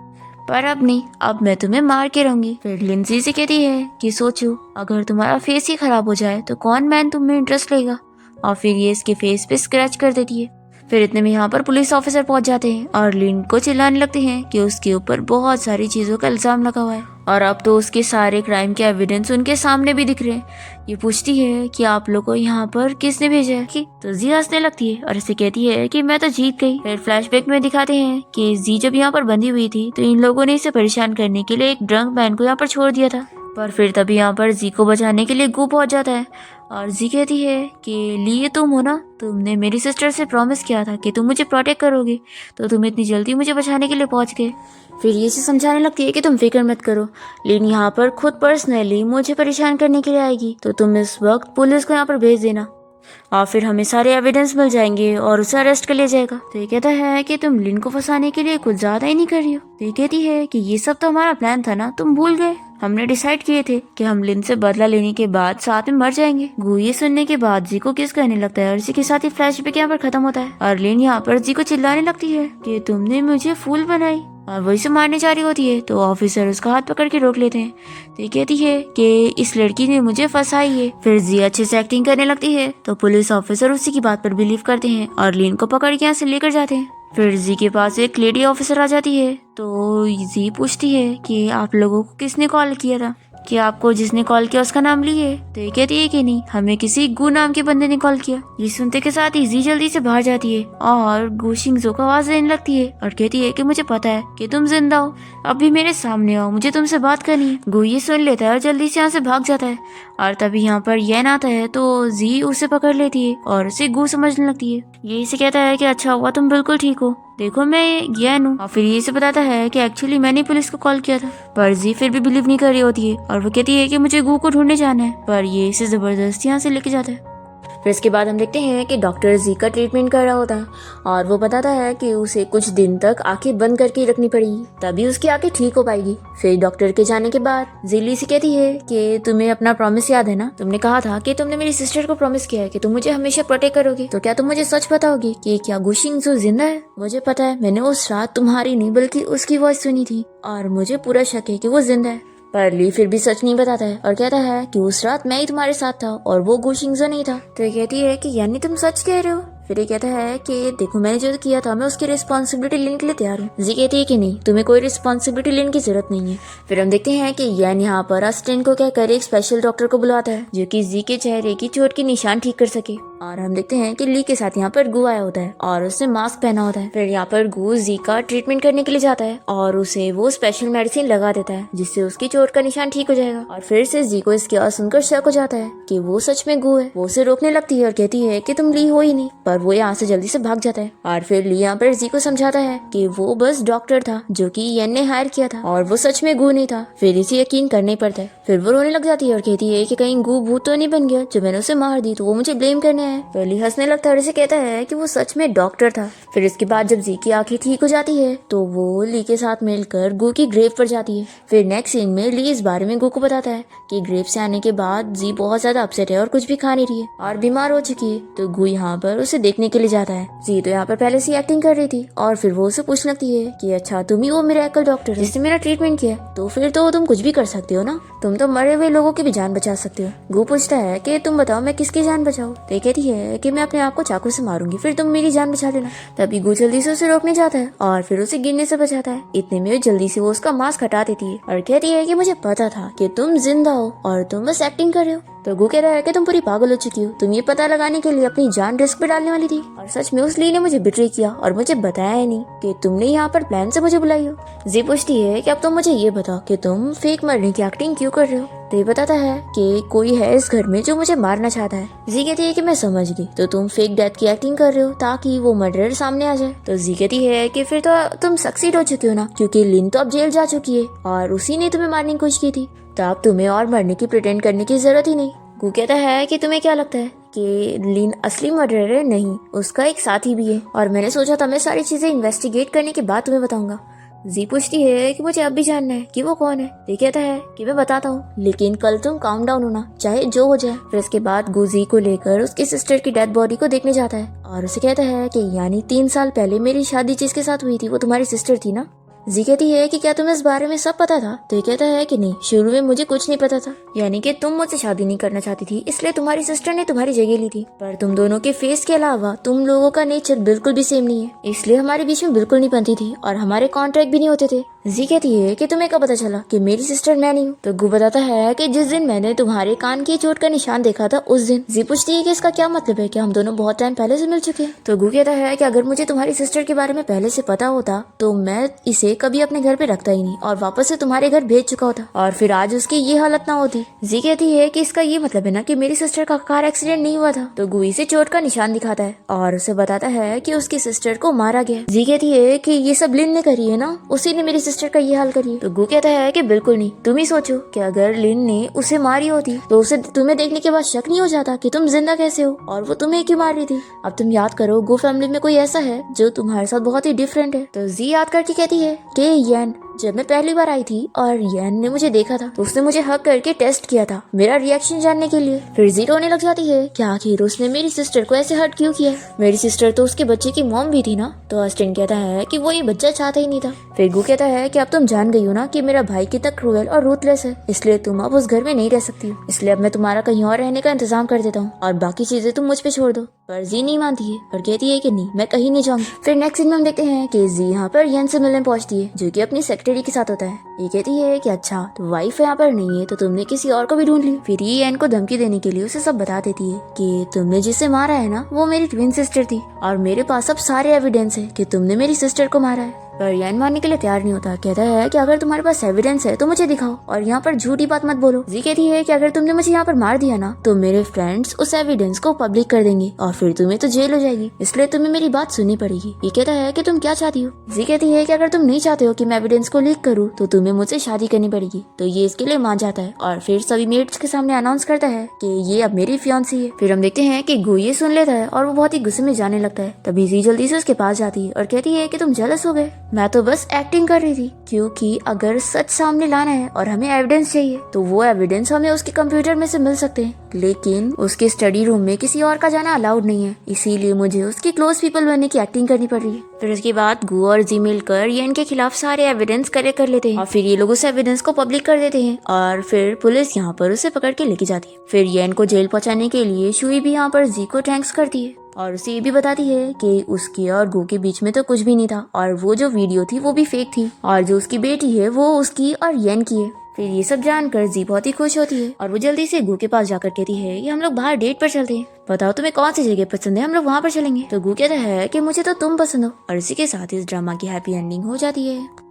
पर अब नहीं, अब मैं तुम्हें मार के रहूंगी। फिर लिंजी से कहती है कि सोचो अगर तुम्हारा फेस ही खराब हो जाए तो कौन मैन तुम में इंटरेस्ट लेगा, और फिर ये इसके फेस पे स्क्रैच कर देती है। फिर इतने में यहाँ पर पुलिस ऑफिसर पहुंच जाते हैं और लिन को चिल्लाने लगते हैं कि उसके ऊपर बहुत सारी चीजों का इल्जाम लगा हुआ है और अब तो उसके सारे क्राइम के एविडेंस उनके सामने भी दिख रहे हैं। ये पूछती है कि आप लोग को यहाँ पर किसने भेजा है कि तो जी हंसने लगती है और इसे कहती है कि मैं तो जीत गई। फिर फ्लैशबैक में दिखाते हैं कि जी जब यहाँ पर बंधी हुई थी तो इन लोगों ने इसे परेशान करने के लिए एक ड्रंक मैन को यहाँ पर छोड़ दिया था, पर फिर तभी यहाँ पर जी को बचाने के लिए गु पहुंच जाता है और जी कहती है कि लिए तुम हो ना, तुमने मेरी सिस्टर से प्रॉमिस किया था कि तुम मुझे प्रोटेक्ट करोगे, तो तुम इतनी जल्दी मुझे बचाने के लिए पहुंच गए। फिर ये से समझाने लगती है कि तुम फिक्र मत करो, लेकिन यहाँ पर खुद पर्सनली मुझे परेशान करने के लिए आएगी, तो तुम इस वक्त पुलिस को यहाँ पर भेज देना और फिर हमें सारे एविडेंस मिल जाएंगे और उसे अरेस्ट कर लिया जाएगा। तो ये कहता है कि तुम लिन को फंसाने के लिए कुछ ज्यादा ही नहीं कर रही हो। तो ये कहती है कि ये सब तो हमारा प्लान था ना, तुम भूल गए, हमने डिसाइड किए थे कि हम लिन से बदला लेने के बाद साथ में मर जाएंगे। गु ये सुनने के बाद जी को किस करने लगता है और इसी के साथ ही फ्लैशबैक यहाँ पर खत्म होता है और लिन यहाँ पर जी को चिल्लाने लगती है कि तुमने मुझे फूल बनाई, और वही से मारने जा रही होती है। तो ऑफिसर उसका हाथ पकड़ के रोक लेते हैं। तो ये कहती है कि इस लड़की ने मुझे फंसाई है। फिर जी अच्छे से एक्टिंग करने लगती है तो पुलिस ऑफिसर उसी की बात पर बिलीव करते हैं और लिन को पकड़ के यहाँ से लेकर जाते हैं। फिर जी के पास एक लेडी ऑफिसर आ जाती है। तो जी पूछती है कि आप लोगों को किसने कॉल किया था, कि आपको जिसने कॉल किया उसका नाम लिए। तो ये कहती है कि नहीं, हमें किसी गु नाम के बंदे ने कॉल किया। ये सुनते के साथ ही जी जल्दी से बाहर जाती है और गु शिंगजो को आवाज देने लगती है और कहती है कि मुझे पता है कि तुम जिंदा हो, अभी मेरे सामने आओ, मुझे तुमसे बात करनी है। गु ये सुन लेता है और जल्दी से यहाँ से भाग जाता है। और तभी यहाँ पर यैन आता है तो जी उसे पकड़ लेती है और उसे गु समझने लगती है। ये इसे कहता है कि अच्छा हुआ तुम बिल्कुल ठीक हो, देखो मैं यैन हूँ। और फिर ये इसे बताता है कि एक्चुअली मैंने पुलिस को कॉल किया था। पर जी फिर भी बिलीव नहीं कर रही होती है और वो कहती है कि मुझे गु को ढूंढने जाना है। पर ये इसे जबरदस्ती यहाँ से लेके जाता है। फिर इसके बाद हम देखते हैं कि डॉक्टर जी का ट्रीटमेंट कर रहा होता है और वो बताता है कि उसे कुछ दिन तक आंखें बंद करके रखनी पड़ेगी, तभी उसकी आंखें ठीक हो पाएगी। फिर डॉक्टर के जाने के बाद जिली से कहती है कि तुम्हें अपना प्रॉमिस याद है ना, तुमने कहा था कि तुमने मेरी सिस्टर को प्रॉमिस किया है कि तुम मुझे हमेशा प्रोटेक्ट करोगे, तो क्या तुम मुझे सच बताओगे कि क्या गु शिंगजो जिंदा है? मुझे पता है, मैंने उस रात तुम्हारी नहीं बल्कि उसकी वॉइस सुनी थी और मुझे पूरा शक है कि वो जिंदा है। पर ली फिर भी सच नहीं बताता है और कहता है कि उस रात मैं ही तुम्हारे साथ था और वो गु शिंगजो नहीं था। तो ये कहती है कि यानी तुम सच कह रहे हो? फिर ये कहता है कि देखो मैंने जो किया था मैं उसकी रिस्पॉन्सिबिलिटी लेने के लिए तैयार हूँ। जी कहती है कि नहीं, तुम्हें कोई रिस्पॉन्सिबिलिटी लेने की जरूरत नहीं है। फिर हम देखते हैं कि यान यहाँ पर असिस्टेंट को कहकर एक स्पेशल डॉक्टर को बुलाता है जो कि जी के चेहरे की चोट की निशान ठीक कर सके। और हम देखते हैं कि ली के साथ यहाँ पर गु आया होता है और उसने मास्क पहना होता है। फिर यहाँ पर गु जी का ट्रीटमेंट करने के लिए जाता है और उसे वो स्पेशल मेडिसिन लगा देता है जिससे उसकी चोट का निशान ठीक हो जाएगा। और फिर से जी को इसकी आवाज सुनकर शक हो जाता है कि वो सच में गु है। वो उसे रोकने लगती है और कहती है कि तुम ली हो ही नहीं, पर वो यहाँ से जल्दी से भाग जाता है। और फिर ली यहाँ पर जी को समझाता है कि वो बस डॉक्टर था जो कि येन ने हायर किया था और वो सच में गु नहीं था। फिर इसे यकीन करना ही पड़ता है। फिर वो रोने लग जाती है और कहती है कि कहीं गु भूत तो नहीं बन गया जो मैंने उसे मार दी तो वो मुझे ब्लेम करने आया। फिर ली हंसने लगता है और इसे कहता है कि वो सच में डॉक्टर था। फिर इसके बाद जब जी की आंखें ठीक हो जाती है तो वो ली के साथ मिलकर गु की ग्रेव पर जाती है। फिर नेक्स्ट सीन में ली इस बारे में गु को बताता है कि ग्रेव से आने के बाद जी बहुत ज्यादा अपसेट है और कुछ भी खा नहीं रही है और बीमार हो चुकी है। तो गु यहाँ पर उसे देखने के लिए जाता है। जी तो यहाँ पर पहले से एक्टिंग कर रही थी और फिर वो उसे पूछने लगती है कि अच्छा तुम ही वो मिरेकल डॉक्टर जिसने मेरा ट्रीटमेंट किया, तो फिर तो तुम कुछ भी कर सकते हो ना, तुम तो मरे हुए लोगों की भी जान बचा सकते हो। गु पूछता है कि तुम बताओ मैं किसकी जान बचाऊं? तो कहती है कि मैं अपने आप को चाकू से मारूंगी, फिर तुम मेरी जान बचा लेना। तभी गु जल्दी से उसे रोकने जाता है और फिर उसे गिरने से बचाता है। इतने में जल्दी से वो उसका मास्क हटा देती है और कहती है कि मुझे पता था कि तुम जिंदा हो और तुम बस एक्टिंग कर रहे हो। तो गु कह रहा है कि तुम पूरी पागल हो चुकी हो, तुम ये पता लगाने के लिए अपनी जान रिस्क पे डालने वाली थी और सच में उस ली ने मुझे बिट्रे किया और मुझे बताया ही नहीं कि तुमने यहाँ पर प्लान से मुझे बुलाई हो। जी पूछती है कि अब तुम मुझे ये बताओ कि तुम फेक मरने की एक्टिंग क्यों कर रहे हो? तो ये बताता है कि कोई है इस घर में जो मुझे मारना चाहता है। जी कहती है कि मैं समझ गई, तो तुम फेक डेथ की एक्टिंग कर रहे हो ताकि वो मर्डरर सामने आ जाए। तो जी कहती है कि फिर तो तुम सक्सीड हो चुके हो ना, क्योंकि लिन तो अब जेल जा चुकी है और उसी ने तुम्हें मारने की कोशिश की थी, तो अब तुम्हें और मरने की प्रिटेंड करने की जरूरत ही नहीं। गु कहता है कि तुम्हें क्या लगता है कि लिन असली मर्डरर है? नहीं, उसका एक साथी भी है और मैंने सोचा था मैं सारी चीजें इन्वेस्टिगेट करने के बाद तुम्हें बताऊंगा। जी पूछती है कि मुझे अब भी जानना है कि वो कौन है। ये कहता है कि मैं बताता हूँ, लेकिन कल तुम काउंट डाउन होना, चाहे जो हो जाए। फिर इसके बाद गु जी को लेकर उसकी सिस्टर की डेड बॉडी को देखने जाता है और उसे कहता है कि यानी 3 साल पहले मेरी शादी जिसके साथ हुई थी वो तुम्हारी सिस्टर थी ना। जी कहती है कि क्या तुम्हें इस बारे में सब पता था? तो ये कहता है कि नहीं, शुरू में मुझे कुछ नहीं पता था, यानी कि तुम मुझसे शादी नहीं करना चाहती थी इसलिए तुम्हारी सिस्टर ने तुम्हारी जगह ली थी। पर तुम दोनों के फेस के अलावा तुम लोगों का नेचर बिल्कुल भी सेम नहीं है, इसलिए हमारे बीच में बिल्कुल नहीं बनती थी और हमारे कॉन्ट्रैक्ट भी नहीं होते थे। जी कहती है कि तुम्हें कब पता चला कि मेरी सिस्टर मैं नहीं हूँ? तो गु बताता है कि जिस दिन मैंने तुम्हारे कान की चोट का निशान देखा था उस दिन। जी पूछती है कि इसका क्या मतलब है, कि हम दोनों बहुत टाइम पहले से मिल चुके हैं? तो गु कहता है कि अगर मुझे तुम्हारी सिस्टर के बारे में पहले से पता होता तो मैं इसे कभी अपने घर पे रखता ही नहीं और वापस से तुम्हारे घर भेज चुका होता और फिर आज उसकी ये हालत ना होती। जी कहती है कि इसका ये मतलब है ना कि मेरी सिस्टर का कार एक्सीडेंट नहीं हुआ था। तो गु इसे चोट का निशान दिखाता है और उसे बताता है कि उसकी सिस्टर को मारा गया। जी कहती है कि ये सब लिन ने करी है ना, उसी ने मेरी सिस्टर का ये हाल करी। तो गु कहता है कि बिल्कुल नहीं, तुम ही सोचो कि अगर लिन ने उसे मारी होती तो उसे तुम्हें देखने के बाद शक नहीं हो जाता कि तुम जिंदा कैसे हो और वो तुम्हें क्यों मार रही थी। अब तुम याद करो, गु फैमिली में कोई ऐसा है जो तुम्हारे साथ बहुत ही डिफरेंट है। तो जी याद करके कहती है कि येन, जब मैं पहली बार आई थी और येन ने मुझे देखा था तो उसने मुझे हक करके टेस्ट किया था मेरा रिएक्शन जानने के लिए। फिर जी रोने लग जाती है कि आखिर उसने मेरी सिस्टर को ऐसे हर्ट क्यों किया, मेरी सिस्टर तो उसके बच्चे की मॉम भी थी ना। तो अस्टिन कहता है कि वो ये बच्चा चाहता ही नहीं था। फिर गु कहता है कि अब तुम जान गई हो ना कि मेरा भाई कितना क्रूएल और रूथलेस है, इसलिए तुम अब उस घर में नहीं रह सकती हो, इसलिए अब मैं तुम्हारा कहीं और रहने का इंतजाम कर देता हूँ और बाकी चीजें तुम मुझ पे छोड़ दो। पर जी नहीं मानती है और कहती है कि नहीं, मैं कहीं नहीं जाऊंगी। फिर नेक्स्ट सीन में हम देखते हैं कि जी यहाँ पर येन से मिलने पहुंचती है, जो कि अपनी सेक्रेटरी के साथ होता है। ये कहती है कि अच्छा, तो वाइफ यहाँ पर नहीं है तो तुमने किसी और को भी ढूंढ ली। फिर ये येन को धमकी देने के लिए उसे सब बता देती है कि तुमने जिसे मारा है ना, वो मेरी ट्विन सिस्टर थी और मेरे पास अब सारे एविडेंस है कि तुमने मेरी सिस्टर को मारा है। पर येन मानने के लिए तैयार नहीं होता। कहता है कि अगर तुम्हारे पास एविडेंस है तो मुझे दिखाओ और यहाँ पर झूठी बात मत बोलो। जी कहती है कि अगर तुमने मुझे यहाँ पर मार दिया ना तो मेरे फ्रेंड्स उस एविडेंस को पब्लिक कर देंगे और फिर तुम्हें तो जेल हो जाएगी, इसलिए तुम्हें मेरी बात सुननी पड़ेगी। ये कहता है कि तुम क्या चाहती हो। जी कहती है कि अगर तुम नहीं चाहते हो कि मैं एविडेंस को लीक करूँ तो तुम्हें मुझसे शादी करनी पड़ेगी। तो ये इसके लिए मान जाता है और फिर सभी मेट्स के सामने अनाउंस करता है कि ये अब मेरी फियांसी है। फिर हम देखते हैं कि गो ये सुन लेता है और वो बहुत ही गुस्से में जाने लगता है। तभी जी जल्दी से उसके पास जाती है और कहती है कि तुम जेलस हो गए, मैं तो बस एक्टिंग कर रही थी, क्योंकि अगर सच सामने लाना है और हमें एविडेंस चाहिए तो वो एविडेंस हमें उसके कंप्यूटर में से मिल सकते हैं, लेकिन उसके स्टडी रूम में किसी और का जाना अलाउड नहीं है, इसीलिए मुझे उसकी क्लोज पीपल बनने की एक्टिंग करनी पड़ रही है। फिर उसके बाद गो और जी मिलकर येन के खिलाफ सारे एविडेंस कलेक्ट कर लेते हैं और फिर ये लोग उस एविडेंस को पब्लिक कर देते हैं और फिर पुलिस यहाँ पर उसे पकड़ के लेके जाती है। फिर येन को जेल पहुंचाने के लिए शुई भी यहाँ पर जी को थैंक्स करती है और उसे ये भी बताती है कि उसके और गो के बीच में तो कुछ भी नहीं था और वो जो वीडियो थी वो भी फेक थी और जो उसकी बेटी है वो उसकी और येन की है। फिर ये सब जानकर जी बहुत ही खुश होती है और वो जल्दी से गो के पास जाकर कहती है कि हम लोग बाहर डेट पर चलते हैं, बताओ तुम्हें कौन सी जगह पसंद है, हम लोग वहाँ पर चलेंगे। तो गो कहता है कि मुझे तो तुम पसंद हो और इसी के साथ इस ड्रामा की हैप्पी एंडिंग हो जाती है।